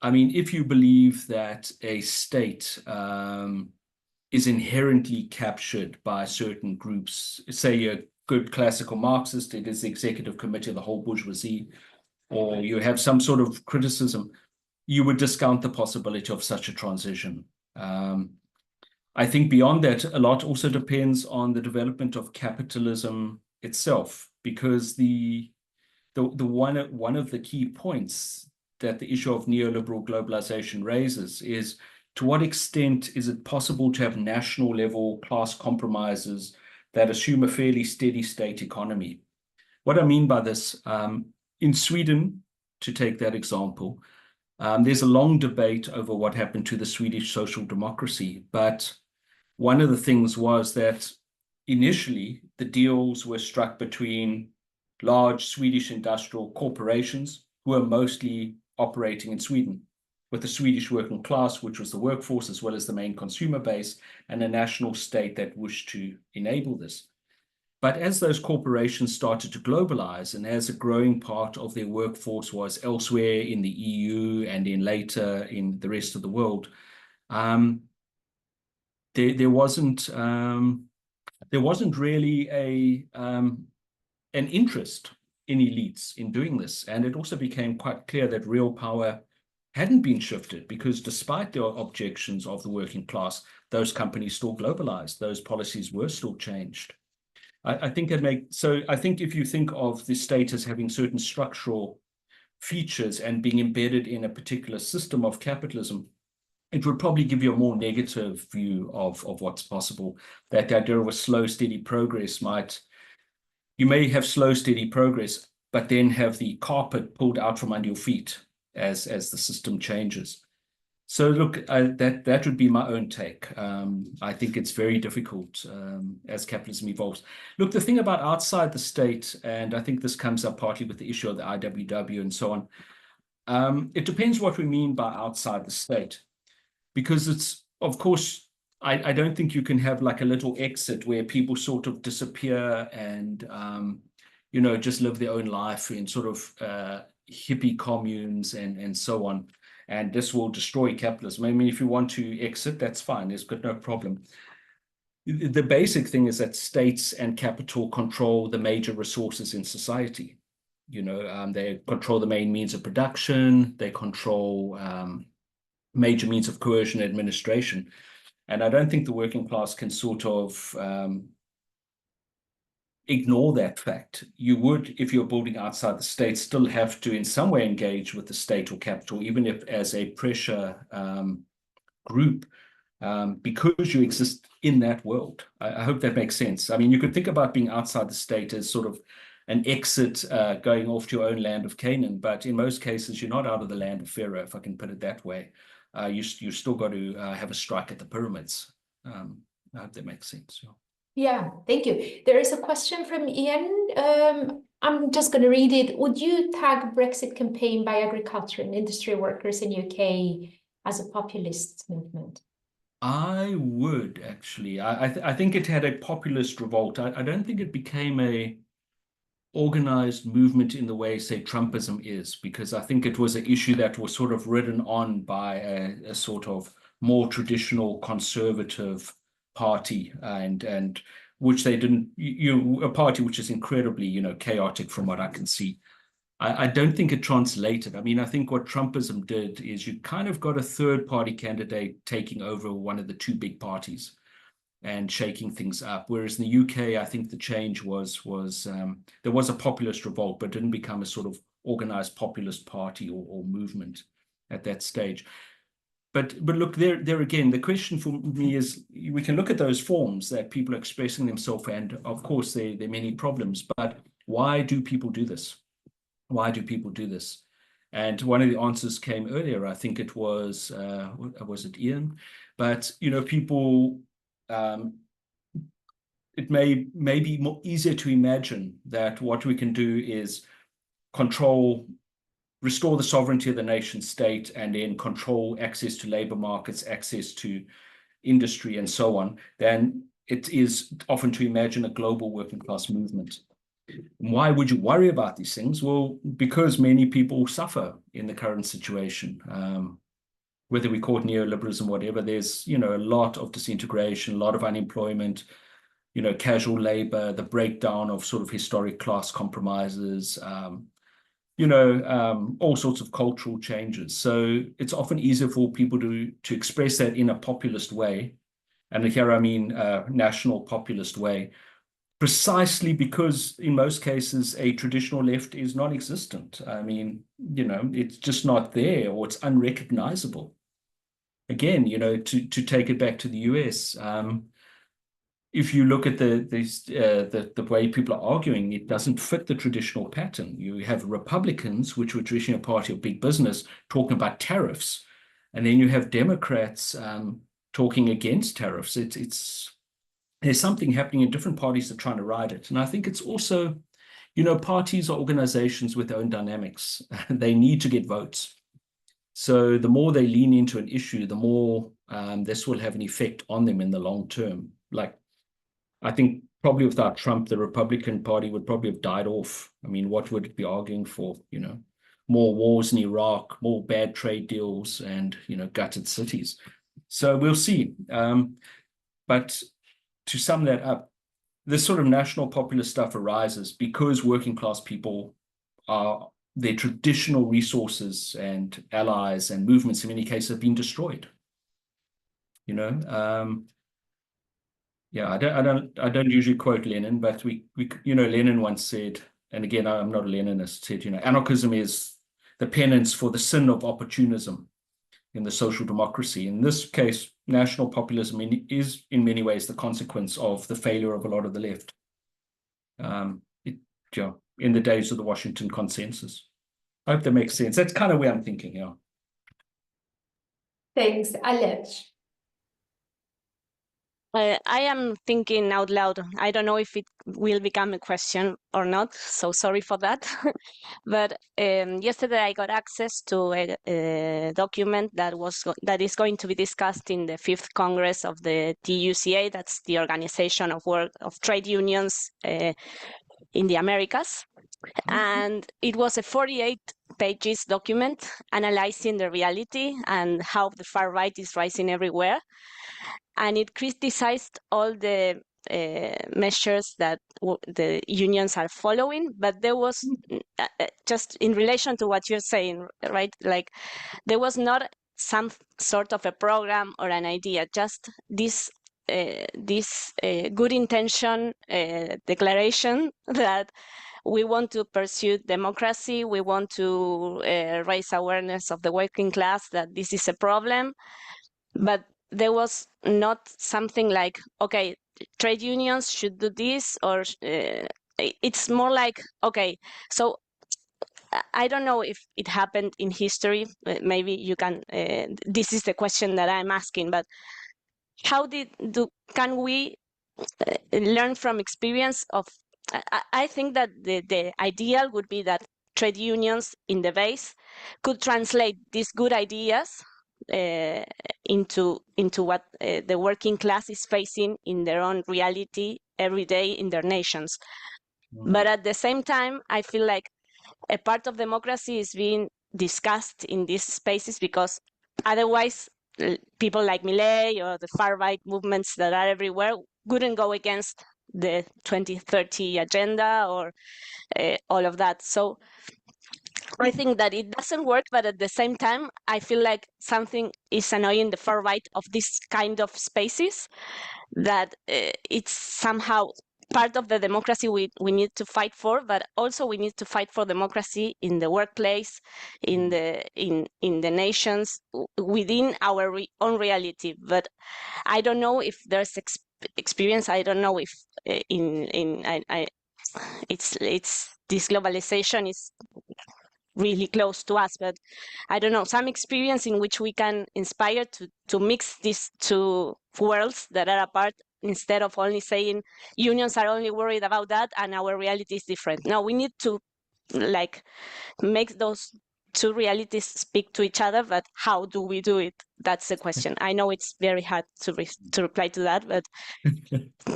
Speaker 2: I mean, if you believe that a state is inherently captured by certain groups, say a good classical Marxist, it is the executive committee of the whole bourgeoisie, or you have some sort of criticism, you would discount the possibility of such a transition. I think beyond that, a lot also depends on the development of capitalism itself, because one of the key points that the issue of neoliberal globalization raises is, to what extent is it possible to have national level class compromises that assume a fairly steady state economy? What I mean by this, in Sweden, to take that example, there's a long debate over what happened to the Swedish social democracy. But one of the things was that initially the deals were struck between large Swedish industrial corporations who are mostly operating in Sweden, with the Swedish working class, which was the workforce as well as the main consumer base, and a national state that wished to enable this. But as those corporations started to globalize, and as a growing part of their workforce was elsewhere in the EU and in later in the rest of the world, there wasn't really an interest in elites in doing this. And it also became quite clear that real power hadn't been shifted, because despite the objections of the working class, those companies still globalized, those policies were still changed. I think if you think of the state as having certain structural features and being embedded in a particular system of capitalism, it would probably give you a more negative view of what's possible. That the idea of a slow, steady progress you may have slow, steady progress, but then have the carpet pulled out from under your feet as the system changes. So look, that would be my own take. I think it's very difficult as capitalism evolves. Look, the thing about outside the state, and I think this comes up partly with the issue of the IWW and so on, it depends what we mean by outside the state. Because it's, of course, I don't think you can have like a little exit where people sort of disappear and, just live their own life in sort of hippie communes and so on. And this will destroy capitalism. I mean, if you want to exit, that's fine. There's got no problem. The basic thing is that states and capital control the major resources in society. They control the main means of production. They control major means of coercion and administration. And I don't think the working class can sort of ignore that fact. You would, if you're building outside the state, still have to in some way engage with the state or capital, even if as a pressure group, because you exist in that world. I hope that makes sense. I mean, you could think about being outside the state as sort of an exit going off to your own land of Canaan, but in most cases, you're not out of the land of Pharaoh, if I can put it that way. You still got to have a strike at the pyramids. I hope that makes sense.
Speaker 1: Yeah, thank you. There is a question from Ian. I'm just going to read it. Would you tag Brexit campaign by agriculture and industry workers in UK as a populist movement?
Speaker 2: I would, actually. I think it had a populist revolt. I don't think it became a organized movement in the way, say, Trumpism is, because I think it was an issue that was sort of ridden on by a sort of more traditional conservative party, and which they didn't, a party which is incredibly, chaotic from what I can see. I don't think it translated. I mean, I think what Trumpism did is you kind of got a third party candidate taking over one of the two big parties and shaking things up. Whereas in the UK, I think the change was there was a populist revolt, but didn't become a sort of organized populist party or movement at that stage. But look, there again, the question for me is, we can look at those forms that people are expressing themselves, and of course there are many problems, but why do people do this? Why do people do this? And one of the answers came earlier. I think it was it Ian? But, people, it may be more easier to imagine that what we can do is restore the sovereignty of the nation state, and then control access to labor markets, access to industry, and so on, than it is often to imagine a global working class movement. Why would you worry about these things? Well, because many people suffer in the current situation. Whether we call it neoliberalism, whatever, there's, a lot of disintegration, a lot of unemployment, casual labor, the breakdown of sort of historic class compromises, all sorts of cultural changes. So it's often easier for people to express that in a populist way. And here I mean national populist way, precisely because in most cases a traditional left is non-existent. I mean, it's just not there, or it's unrecognizable. Again, to take it back to the US, if you look at the way people are arguing, it doesn't fit the traditional pattern. You have Republicans, which were traditionally a party of big business, talking about tariffs, and then you have Democrats talking against tariffs. There's something happening in different parties that are trying to ride it. And I think it's also, parties are organizations with their own dynamics. They need to get votes. So the more they lean into an issue, the more this will have an effect on them in the long term. Like, I think probably without Trump, the Republican Party would probably have died off. I mean, what would it be arguing for? More wars in Iraq, more bad trade deals, and, gutted cities. So we'll see. But to sum that up, this sort of national populist stuff arises because working class people are their traditional resources and allies and movements in many cases have been destroyed. You know, yeah, I don't usually quote Lenin, but we Lenin once said, and again, I'm not a Leninist, said, anarchism is the penance for the sin of opportunism in the social democracy. In this case, national populism is in many ways the consequence of the failure of a lot of the left. In the days of the Washington Consensus. I hope that makes sense. That's kind of where I'm thinking, yeah.
Speaker 1: Thanks, Alex.
Speaker 7: I am thinking out loud. I don't know if it will become a question or not, so sorry for that. But yesterday I got access to a document that is going to be discussed in the 5th Congress of the TUCA. That's the Organization of Trade Unions in the Americas. And it was a 48 pages document analyzing the reality and how the far right is rising everywhere. And it criticized all the measures that the unions are following, but there was just in relation to what you're saying, right? Like there was not some sort of a program or an idea, just this good intention declaration that we want to pursue democracy, we want to raise awareness of the working class that this is a problem, but there was not something like, okay, trade unions should do this, or it's more like, okay, so I don't know if it happened in history. Maybe you can, this is the question that I'm asking, but how can we learn from experience of, I think that the ideal would be that trade unions in the base could translate these good ideas into what the working class is facing in their own reality every day in their nations. But at the same time, I feel like a part of democracy is being discussed in these spaces because otherwise people like Milei or the far-right movements that are everywhere wouldn't go against the 2030 agenda or all of that. So I think that it doesn't work, but at the same time, I feel like something is annoying the far right of this kind of spaces, that it's somehow part of the democracy we need to fight for, but also we need to fight for democracy in the workplace, in the nations, within our own reality. But I don't know if there's experience. I don't know if it's this globalization is really close to us, but I don't know, some experience in which we can inspire to mix these two worlds that are apart, instead of only saying unions are only worried about that and our reality is different. No, we need to like make those two realities speak to each other, but how do we do it? That's the question. I know it's very hard to reply to that, but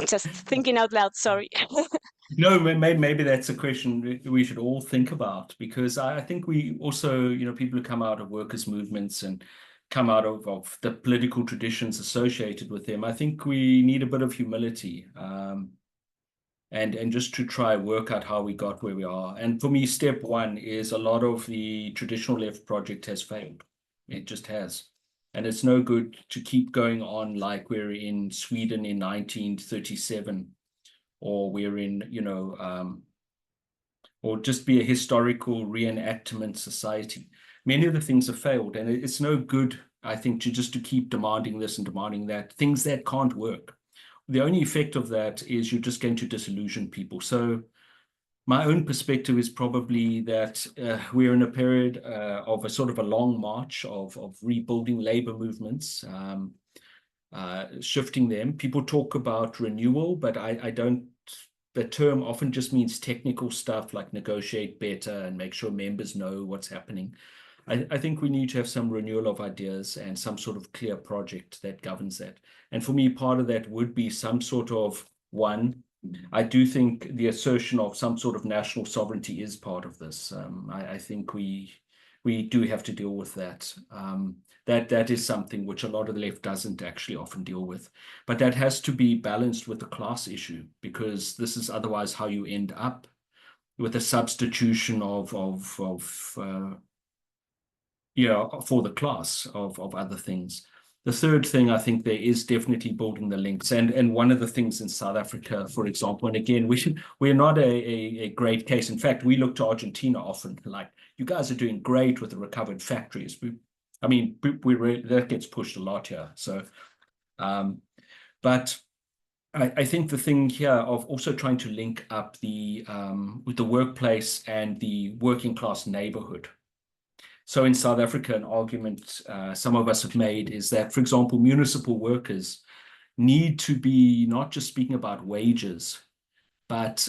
Speaker 7: just thinking out loud, sorry.
Speaker 2: No, maybe that's a question we should all think about, because I think we also, people who come out of workers' movements and come out of the political traditions associated with them, I think we need a bit of humility and just to try work out how we got where we are. And for me, step one is a lot of the traditional left project has failed. It just has. And it's no good to keep going on like we're in Sweden in 1937, or we're in, or just be a historical reenactment society. Many of the things have failed, and it's no good, I think, to keep demanding this and demanding that, things that can't work. The only effect of that is you're just going to disillusion people. So my own perspective is probably that we're in a period of a sort of a long march of rebuilding labor movements, shifting them. People talk about renewal, but I don't, the term often just means technical stuff like negotiate better and make sure members know what's happening. I think we need to have some renewal of ideas and some sort of clear project that governs that. And for me, part of that would be some sort of I do think the assertion of some sort of national sovereignty is part of this. I think we do have to deal with that. That is something which a lot of the left doesn't actually often deal with. But that has to be balanced with the class issue, because this is otherwise how you end up with a substitution yeah, for the class of other things. The third thing, I think there is definitely building the links. And one of the things in South Africa, for example, and again, we're not a great case. In fact, we look to Argentina often, like, you guys are doing great with the recovered factories. That gets pushed a lot here. So, but I think the thing here of also trying to link up with the workplace and the working class neighborhood. So in South Africa, an argument some of us have made is that, for example, municipal workers need to be not just speaking about wages, but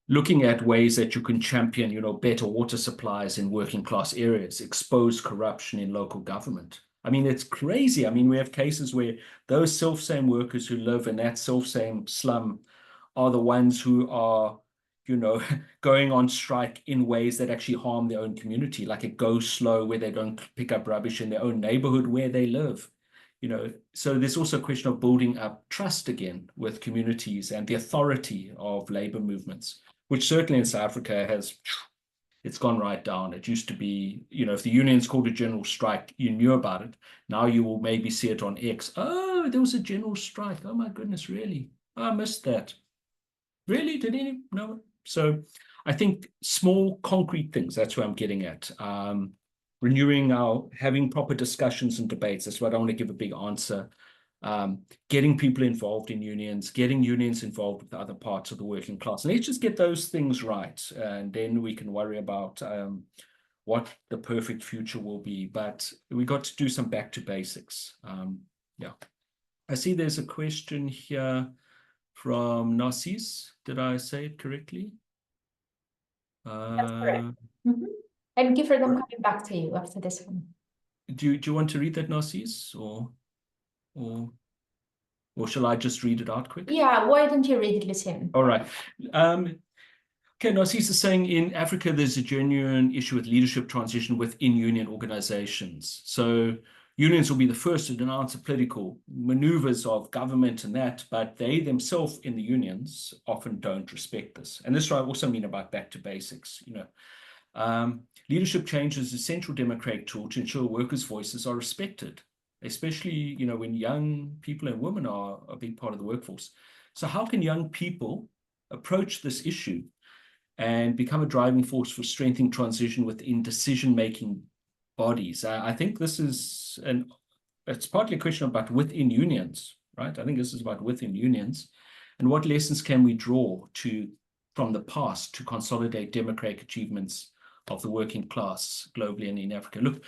Speaker 2: looking at ways that you can champion, better water supplies in working class areas, expose corruption in local government. I mean, it's crazy. I mean, we have cases where those self-same workers who live in that self-same slum are the ones who are going on strike in ways that actually harm their own community, like a go slow where they don't pick up rubbish in their own neighborhood where they live. So there's also a question of building up trust again with communities and the authority of labor movements, which certainly in South Africa it's gone right down. It used to be, if the unions called a general strike, you knew about it. Now you will maybe see it on X. Oh, there was a general strike. Oh my goodness, really? Oh, I missed that. Really? Did any? No. So I think small concrete things, that's what I'm getting at. Having proper discussions and debates. That's what I want to give a big answer. Getting people involved in unions, getting unions involved with other parts of the working class. And let's just get those things right. And then we can worry about what the perfect future will be. But we got to do some back to basics. Yeah. I see there's a question here from Narcisse. Did I say it correctly?
Speaker 1: That's correct. And give her them coming back to you after this one.
Speaker 2: Do you want to read that, Narcisse, or shall I just read it out quick?
Speaker 1: Yeah, why don't you read it, Lucien?
Speaker 2: All right. Okay, Narcisse is saying in Africa, there's a genuine issue with leadership transition within union organizations. So unions will be the first to denounce the political maneuvers of government and that, but they themselves in the unions often don't respect this. And this is what I also mean about back to basics. Leadership change is a central democratic tool to ensure workers' voices are respected, especially when young people and women are a big part of the workforce. So how can young people approach this issue and become a driving force for strengthening transition within decision-making bodies? I think this is it's partly a question about within unions, right? I think this is about within unions, and what lessons can we draw from the past to consolidate democratic achievements of the working class globally and in Africa. Look,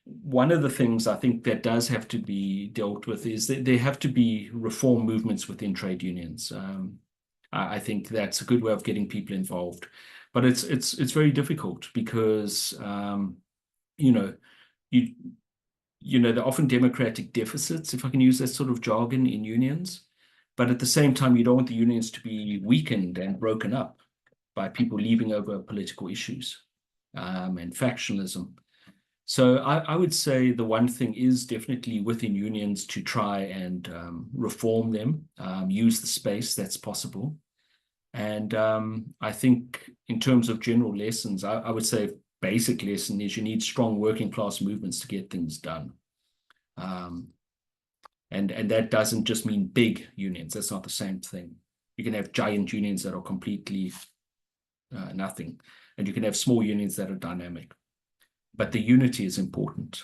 Speaker 2: one of the things I think that does have to be dealt with is that there have to be reform movements within trade unions. I think that's a good way of getting people involved, but it's very difficult because there are often democratic deficits, if I can use that sort of jargon, in unions. But at the same time, you don't want the unions to be weakened and broken up by people leaving over political issues and factionalism. So I would say the one thing is definitely within unions to try and reform them, use the space that's possible. And I think in terms of general lessons, I would say basic lesson is you need strong working class movements to get things done. And that doesn't just mean big unions. That's not the same thing. You can have giant unions that are completely nothing. And you can have small unions that are dynamic. But the unity is important.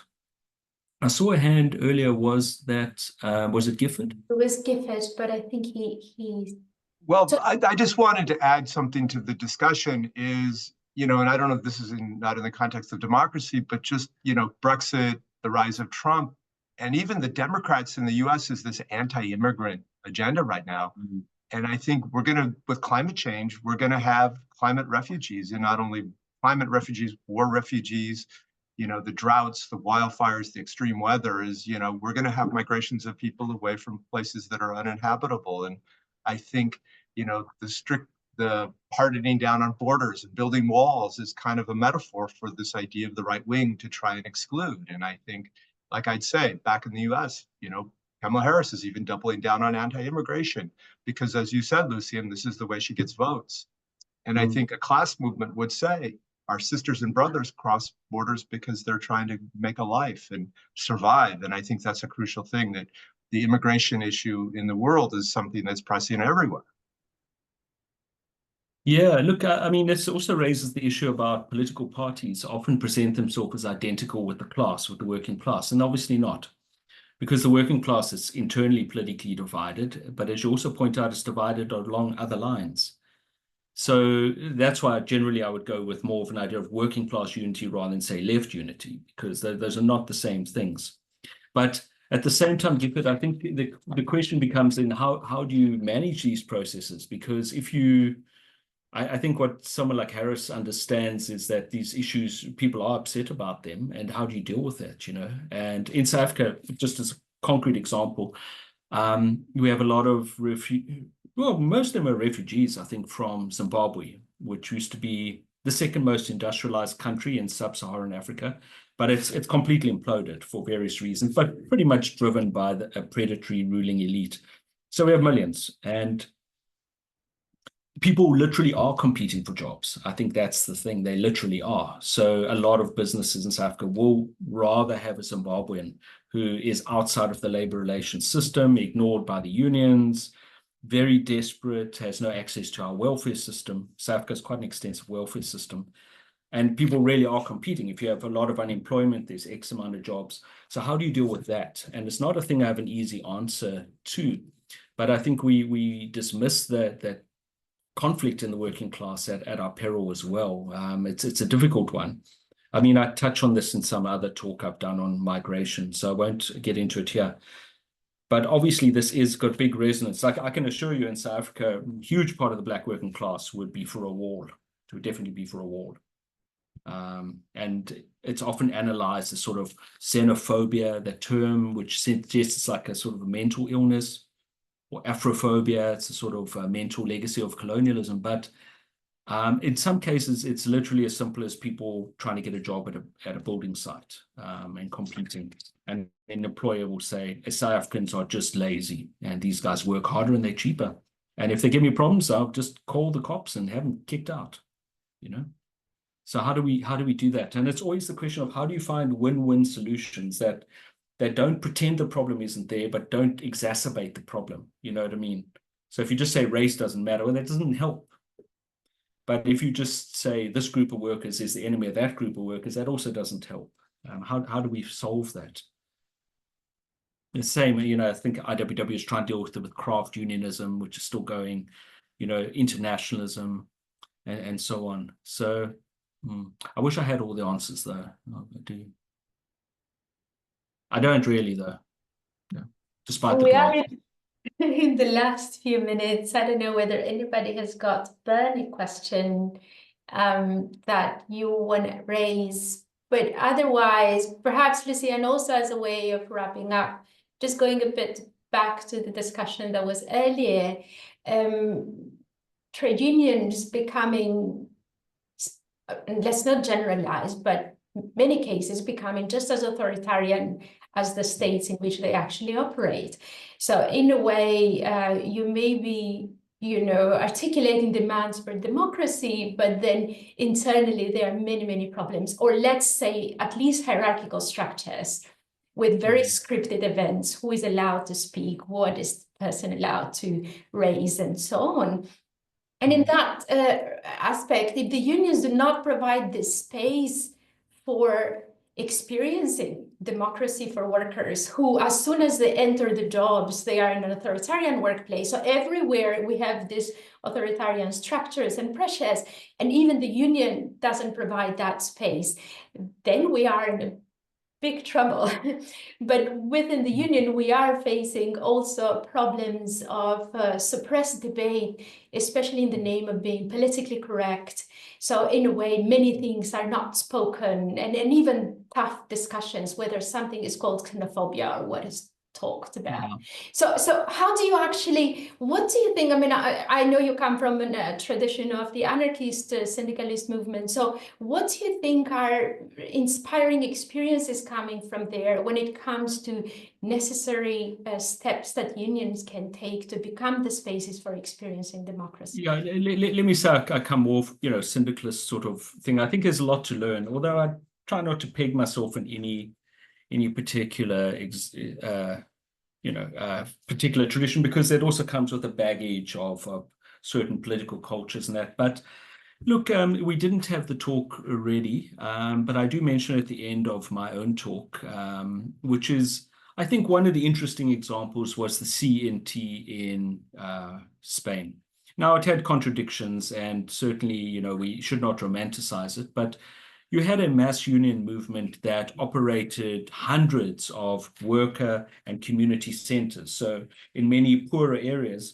Speaker 2: I saw a hand earlier. Was it Gifford?
Speaker 1: It was Gifford, but I think he...
Speaker 5: Well, I just wanted to add something to the discussion is, and I don't know if this is not in the context of democracy, but just, Brexit, the rise of Trump, and even the Democrats in the US is this anti-immigrant agenda right now. Mm-hmm. And I think with climate change, we're going to have climate refugees, and not only climate refugees, war refugees, the droughts, the wildfires, the extreme weather is, we're going to have migrations of people away from places that are uninhabitable. And I think, the hardening down on borders and building walls is kind of a metaphor for this idea of the right wing to try and exclude. And I think, like I'd say, back in the US, Kamala Harris is even doubling down on anti-immigration because, as you said, Lucien, this is the way she gets votes. And I think a class movement would say, our sisters and brothers cross borders because they're trying to make a life and survive. And I think that's a crucial thing, that the immigration issue in the world is something that's pressing everywhere.
Speaker 2: Yeah, look, I mean, this also raises the issue about political parties often present themselves as identical with the class, with the working class, and obviously not, because the working class is internally politically divided, but as you also point out, it's divided along other lines. So that's why generally I would go with more of an idea of working class unity rather than say left unity, because those are not the same things. But at the same time, Gifford, I think the question becomes then how do you manage these processes? Because if you, I think what someone like Harris understands is that these issues, people are upset about them, and how do you deal with that, you know? And in South Africa, just as a concrete example, we have a lot of well, most of them are refugees, I think, from Zimbabwe, which used to be the second most industrialized country in sub-Saharan Africa, but it's completely imploded for various reasons, but pretty much driven by a predatory ruling elite. So we have millions, and people literally are competing for jobs. I think that's the thing. They literally are. So a lot of businesses in South Africa will rather have a Zimbabwean who is outside of the labor relations system, ignored by the unions, very desperate, has no access to our welfare system. South Africa has quite an extensive welfare system. And people really are competing. If you have a lot of unemployment, there's X amount of jobs. So how do you deal with that? And it's not a thing I have an easy answer to. But I think we dismiss that conflict in the working class at our peril as well. It's a difficult one. I mean, I touch on this in some other talk I've done on migration, so I won't get into it here. But obviously, this is got big resonance. Like I can assure you, in South Africa, a huge part of the Black working class would be for a wall. It would definitely be for a wall. And it's often analyzed as sort of xenophobia, that term, which suggests it's like a sort of a mental illness, or Afrophobia. It's a sort of a mental legacy of colonialism. But in some cases, it's literally as simple as people trying to get a job at a building site and competing. And an employer will say, South Africans are just lazy, and these guys work harder and they're cheaper. And if they give me problems, I'll just call the cops and have them kicked out, you know? So how do we do that? And it's always the question of how do you find win-win solutions that don't pretend the problem isn't there, but don't exacerbate the problem. You know what I mean? So if you just say race doesn't matter, well, that doesn't help. But if you just say this group of workers is the enemy of that group of workers, that also doesn't help. How do we solve that? The same, you know, I think IWW is trying to deal with craft unionism, which is still going, you know, internationalism and so on. So I wish I had all the answers, though. I do. I don't really, though. Yeah. Despite the
Speaker 1: We are in the last few minutes. I don't know whether anybody has got a burning question that you want to raise. But otherwise, perhaps, Lucien, also as a way of wrapping up, just going a bit back to the discussion that was earlier, trade unions becoming, and let's not generalize, but many cases becoming just as authoritarian as the states in which they actually operate. So in a way, you may be, you know, articulating demands for democracy, but then internally there are many, many problems, or let's say at least hierarchical structures with very scripted events, who is allowed to speak, what is the person allowed to raise, and so on. And in that aspect, if the unions do not provide this space for experiencing democracy for workers who, as soon as they enter the jobs, they are in an authoritarian workplace. So everywhere we have these authoritarian structures and pressures, and even the union doesn't provide that space, then we are in a big trouble. But within the union, we are facing also problems of suppressed debate, especially in the name of being politically correct. So in a way, many things are not spoken, and even tough discussions, whether something is called xenophobia or what is talked about.
Speaker 2: Yeah.
Speaker 1: So how do you actually, what do you think? I mean, I know you come from a tradition of the anarchist syndicalist movement. So what do you think are inspiring experiences coming from there when it comes to necessary steps that unions can take to become the spaces for experiencing democracy?
Speaker 2: Yeah, let me say I come off, syndicalist sort of thing. I think there's a lot to learn, although I try not to peg myself in any particular particular tradition, because that also comes with a baggage of certain political cultures and that. But look, we didn't have the talk ready, but I do mention at the end of my own talk, which is, I think one of the interesting examples was the CNT in Spain. Now, it had contradictions, and certainly, we should not romanticize it, but you had a mass union movement that operated hundreds of worker and community centers. So in many poorer areas,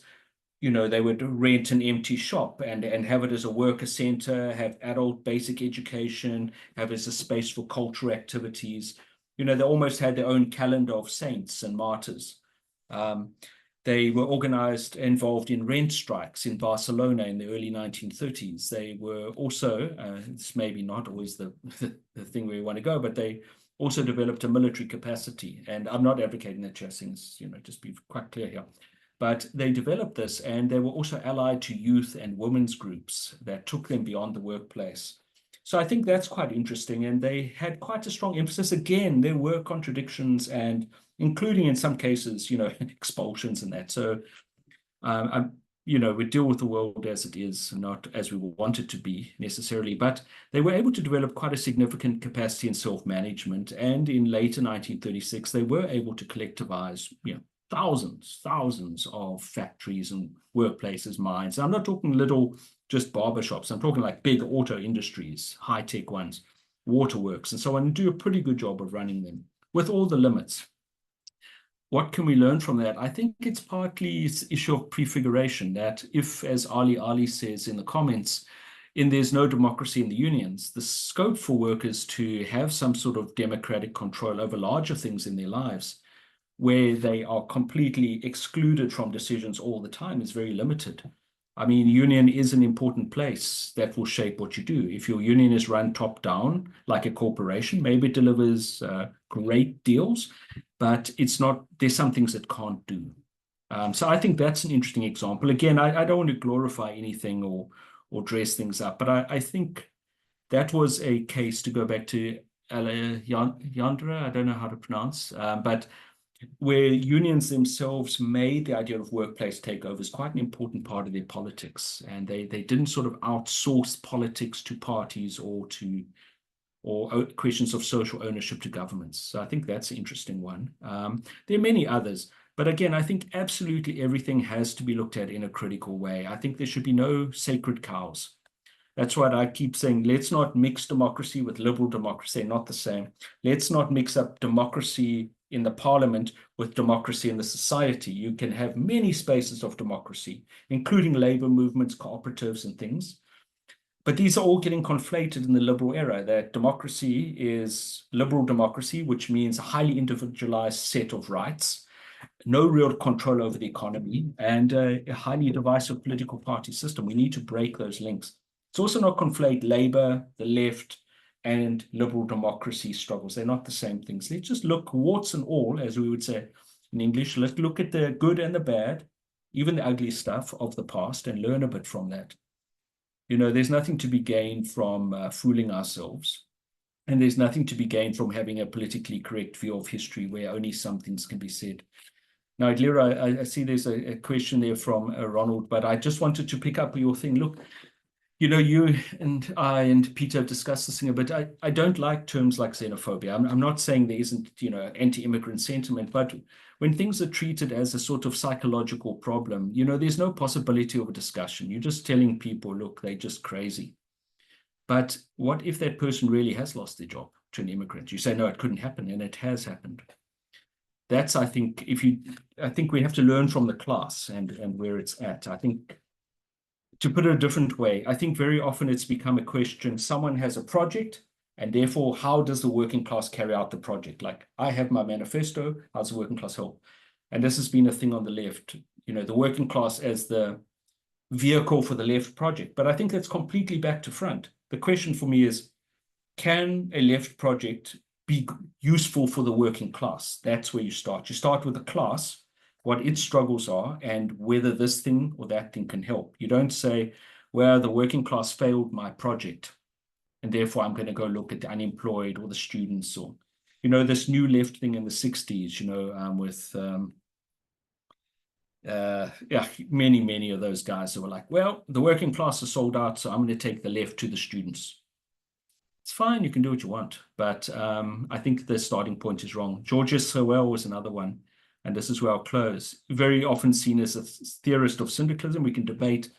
Speaker 2: they would rent an empty shop and have it as a worker center, have adult basic education, have it as a space for cultural activities. They almost had their own calendar of saints and martyrs. They were organized, involved in rent strikes in Barcelona in the early 1930s. They were also, it's maybe not always the thing where we want to go, but they also developed a military capacity. And I'm not advocating that, just be quite clear here. But they developed this, and they were also allied to youth and women's groups that took them beyond the workplace. So I think that's quite interesting. And they had quite a strong emphasis. Again, there were contradictions, and including in some cases, expulsions and that. So, we deal with the world as it is, not as we want it to be necessarily. But they were able to develop quite a significant capacity in self-management. And in later 1936, they were able to collectivize, thousands of factories and workplaces, mines. And I'm not talking little, just barbershops. I'm talking like big auto industries, high-tech ones, waterworks, and so on, and do a pretty good job of running them with all the limits. What can we learn from that? I think it's partly this issue of prefiguration, that if, as Ali says in the comments, there's no democracy in the unions, the scope for workers to have some sort of democratic control over larger things in their lives, where they are completely excluded from decisions all the time, is very limited. I mean, union is an important place that will shape what you do. If your union is run top down, like a corporation, maybe it delivers great deals, but there's some things it can't do. So I think that's an interesting example. Again, I don't want to glorify anything or dress things up, but I think that was a case, to go back to Alejandra, I don't know how to pronounce, but where unions themselves made the idea of workplace takeovers quite an important part of their politics. And they didn't sort of outsource politics to parties or questions of social ownership to governments. So I think that's an interesting one. There are many others. But again, I think absolutely everything has to be looked at in a critical way. I think there should be no sacred cows. That's what I keep saying. Let's not mix democracy with liberal democracy. They're not the same. Let's not mix up democracy in the parliament with democracy in the society. You can have many spaces of democracy, including labor movements, cooperatives, and things. But these are all getting conflated in the liberal era, that democracy is liberal democracy, which means a highly individualized set of rights, no real control over the economy, and a highly divisive political party system. We need to break those links. It's also not conflate labor, the left, and liberal democracy struggles. They're not the same things. Let's just look, warts and all, as we would say in English. Let's look at the good and the bad, even the ugly stuff of the past, and learn a bit from that. There's nothing to be gained from fooling ourselves. And there's nothing to be gained from having a politically correct view of history where only some things can be said. Now, Adlira, I see there's a question there from Ronald, but I just wanted to pick up your thing. Look, you and I and Peter have discussed this thing a bit. I don't like terms like xenophobia. I'm not saying there isn't, anti-immigrant sentiment, but when things are treated as a sort of psychological problem, there's no possibility of a discussion. You're just telling people, look, they're just crazy. But what if that person really has lost their job to an immigrant? You say, no, it couldn't happen, and it has happened. That's, I think, I think we have to learn from the class and where it's at. I think, to put it a different way, I think very often it's become a question. Someone has a project And therefore, how does the working class carry out the project? Like, I have my manifesto, how's the working class help? And this has been a thing on the left, you know, the working class as the vehicle for the left project. But I think that's completely back to front. The question for me is, can a left project be useful for the working class? That's where you start. You start with the class, what its struggles are, and whether this thing or that thing can help. You don't say, well, the working class failed my project, and therefore I'm going to go look at the unemployed or the students, or, you know, this new left thing in the 60s, you know, with many of those guys who were like, well, the working class is sold out, so I'm going to take the left to the students. It's fine, you can do what you want, but I think the starting point is wrong. Georges Sewell was another one, and this is where I'll close. Very often seen as a theorist of syndicalism, we can debate,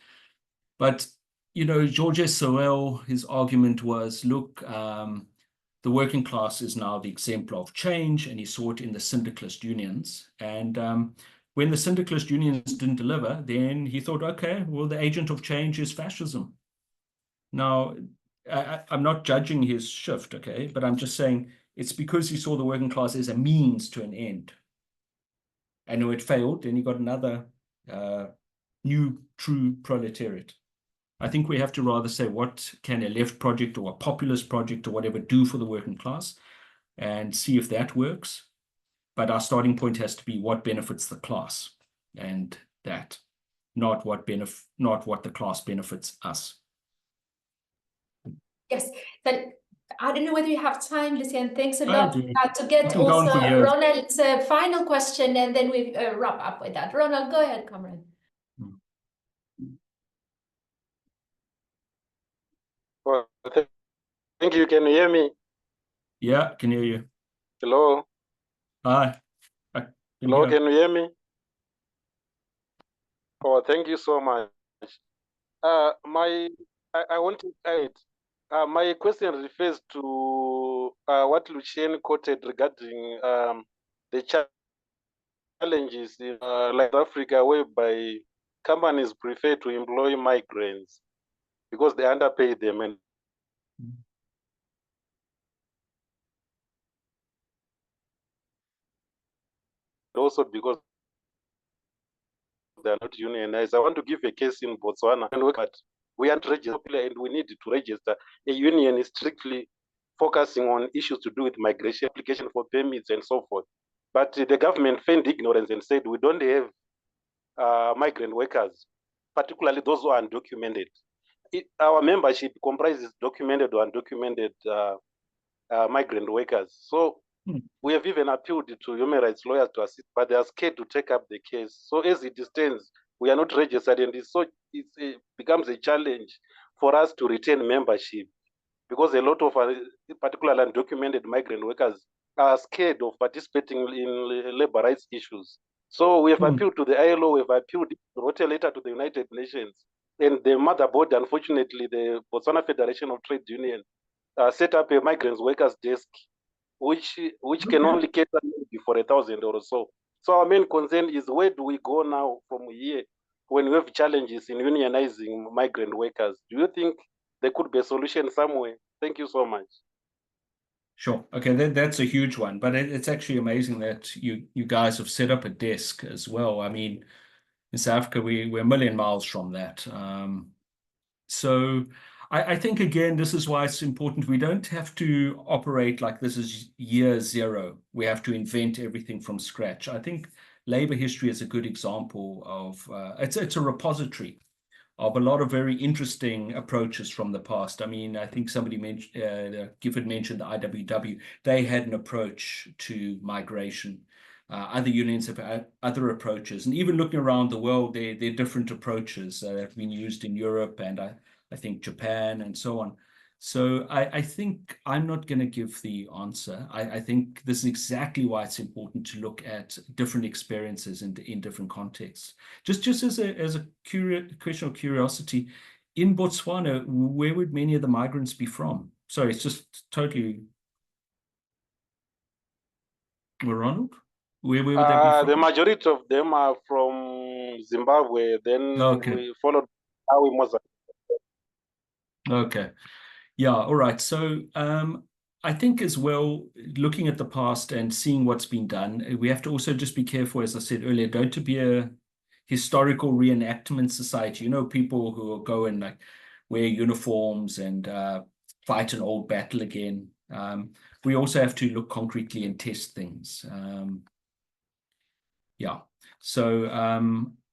Speaker 2: but, you know, Georges Sewell, his argument was, look, the working class is now the exemplar of change, and he saw it in the syndicalist unions. And when the syndicalist unions didn't deliver, then he thought, okay, well, the agent of change is fascism. Now, I'm not judging his shift, okay, but I'm just saying it's because he saw the working class as a means to an end. And when it failed, then he got another new true proletariat. I think we have to rather say, what can a left project or a populist project or whatever do for the working class, and see if that works. But our starting point has to be what benefits the class, and that, not what the class benefits us.
Speaker 1: Yes, then I don't know whether you have time, Lucien. Thanks a lot
Speaker 2: do.
Speaker 1: to get
Speaker 2: I've been going
Speaker 1: also
Speaker 2: for years.
Speaker 1: Ronald's final question, and then we wrap up with that. Ronald, go ahead, comrade.
Speaker 8: Well, thank you. Can you hear me?
Speaker 2: Yeah, can hear you.
Speaker 8: Hello?
Speaker 2: Hi.
Speaker 8: Hello, can you hear me? Oh, thank you so much. I want to add, my question refers to what Lucien quoted regarding the challenges in like Africa, whereby companies prefer to employ migrants because they underpay them, and also because they are not unionized. I want to give a case in Botswana, but we aren't registered, and we need to register. A union is strictly focusing on issues to do with migration, application for permits, and so forth. But the government feigned ignorance and said we don't have migrant workers, particularly those who are undocumented. Our membership comprises documented or undocumented migrant workers. So we have even appealed to human rights lawyers to assist, but they are scared to take up the case. So as it stands, we are not registered, and it becomes a challenge for us to retain membership, because a lot of particularly undocumented migrant workers are scared of participating in labor rights issues. So we have appealed to the ILO, we have appealed, wrote a letter to the United Nations, and the motherboard, unfortunately, the Botswana Federation of Trade Unions, set up a migrant workers desk, which can only cater for 1,000 or so. So our main concern is, where do we go now from here when we have challenges in unionizing migrant workers? Do you think there could be a solution somewhere? Thank you so much.
Speaker 2: Sure. Okay, that's a huge one, but it's actually amazing that you guys have set up a desk as well. I mean, in South Africa, we're a million miles from that. So I think, again, this is why it's important. We don't have to operate like this is year zero. We have to invent everything from scratch. I think labor history is a good example of, it's a repository of a lot of very interesting approaches from the past. I mean, I think somebody mentioned, Gifford mentioned the IWW. They had an approach to migration. Other unions have had other approaches. And even looking around the world, there are different approaches that have been used in Europe and I think Japan and so on. So I think I'm not going to give the answer. I think this is exactly why it's important to look at different experiences in different contexts. Just as a question of curiosity, in Botswana, where would many of the migrants be from? Sorry, it's just totally. Ronald, where would they be from?
Speaker 8: The majority of them are from Zimbabwe. Then we followed Mozambique.
Speaker 2: Okay. Yeah, all right. So I think as well, looking at the past and seeing what's been done, we have to also just be careful, as I said earlier, don't to be a historical reenactment society. You know, people who will go and like wear uniforms and fight an old battle again. We also have to look concretely and test things. Yeah. So,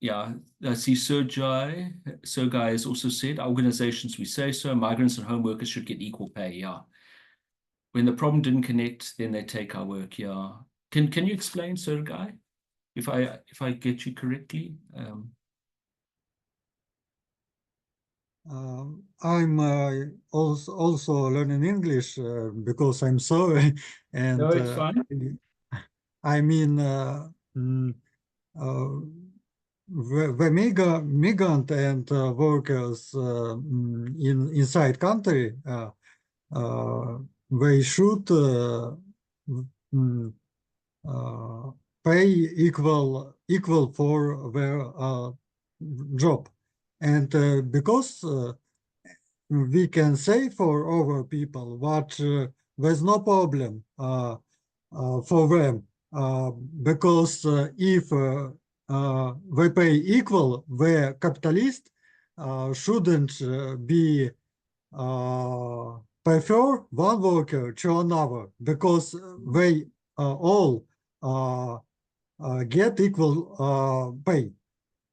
Speaker 2: yeah, I see Sergei has also said, organizations, we say so, migrants and home workers should get equal pay. Yeah. When the problem didn't connect, then they take our work. Yeah. Can you explain, Sergei, if I get you correctly?
Speaker 9: I'm also learning English because I'm sorry, and
Speaker 2: No, it's fine.
Speaker 9: I mean the migrant and workers inside country. They should pay equal for their job, and because we can say for our people what there's no problem for them because if they pay equal, the capitalist shouldn't be prefer one worker to another because they all get equal pay.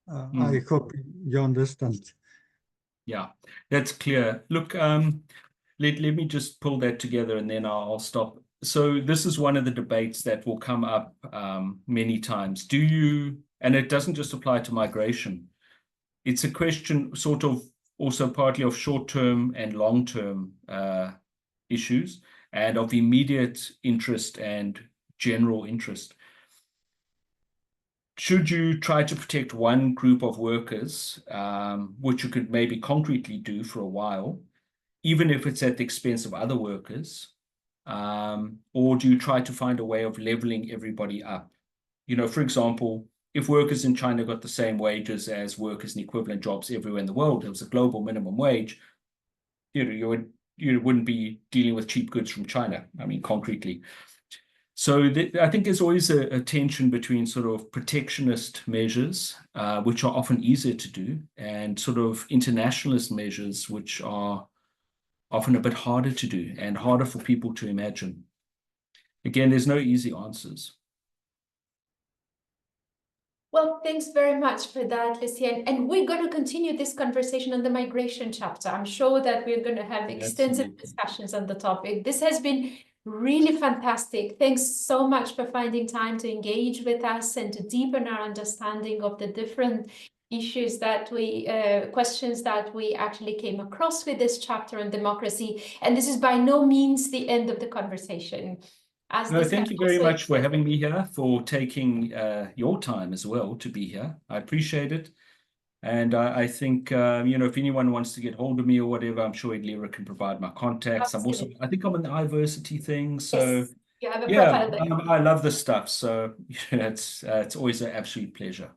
Speaker 9: I hope you understand.
Speaker 2: Yeah, that's clear. Look, let me just pull that together and then I'll stop. So this is one of the debates that will come up many times. Do you, and it doesn't just apply to migration, it's a question sort of also partly of short-term and long-term issues and of immediate interest and general interest. Should you try to protect one group of workers, which you could maybe concretely do for a while, even if it's at the expense of other workers, or do you try to find a way of leveling everybody up? You know, for example, if workers in China got the same wages as workers in equivalent jobs everywhere in the world, it was a global minimum wage, you know, you wouldn't be dealing with cheap goods from China, I mean, concretely. So I think there's always a tension between sort of protectionist measures, which are often easier to do, and sort of internationalist measures, which are often a bit harder to do and harder for people to imagine. Again, there's no easy answers.
Speaker 1: Well, thanks very much for that, Lucien. And we're going to continue this conversation on the migration chapter. I'm sure that we're going to have extensive discussions on the topic. This has been really fantastic. Thanks so much for finding time to engage with us and to deepen our understanding of the different issues that questions that we actually came across with this chapter on democracy. And this is by no means the end of the conversation.
Speaker 2: No, thank you very much for having me here, for taking your time as well to be here. I appreciate it. And I think, you know, if anyone wants to get hold of me or whatever, I'm sure Edlira can provide my contacts.
Speaker 1: Absolutely.
Speaker 2: I think I'm on the iVersity thing. So
Speaker 1: yes, you have a profile there.
Speaker 2: I love this stuff. So yeah, it's always an absolute pleasure.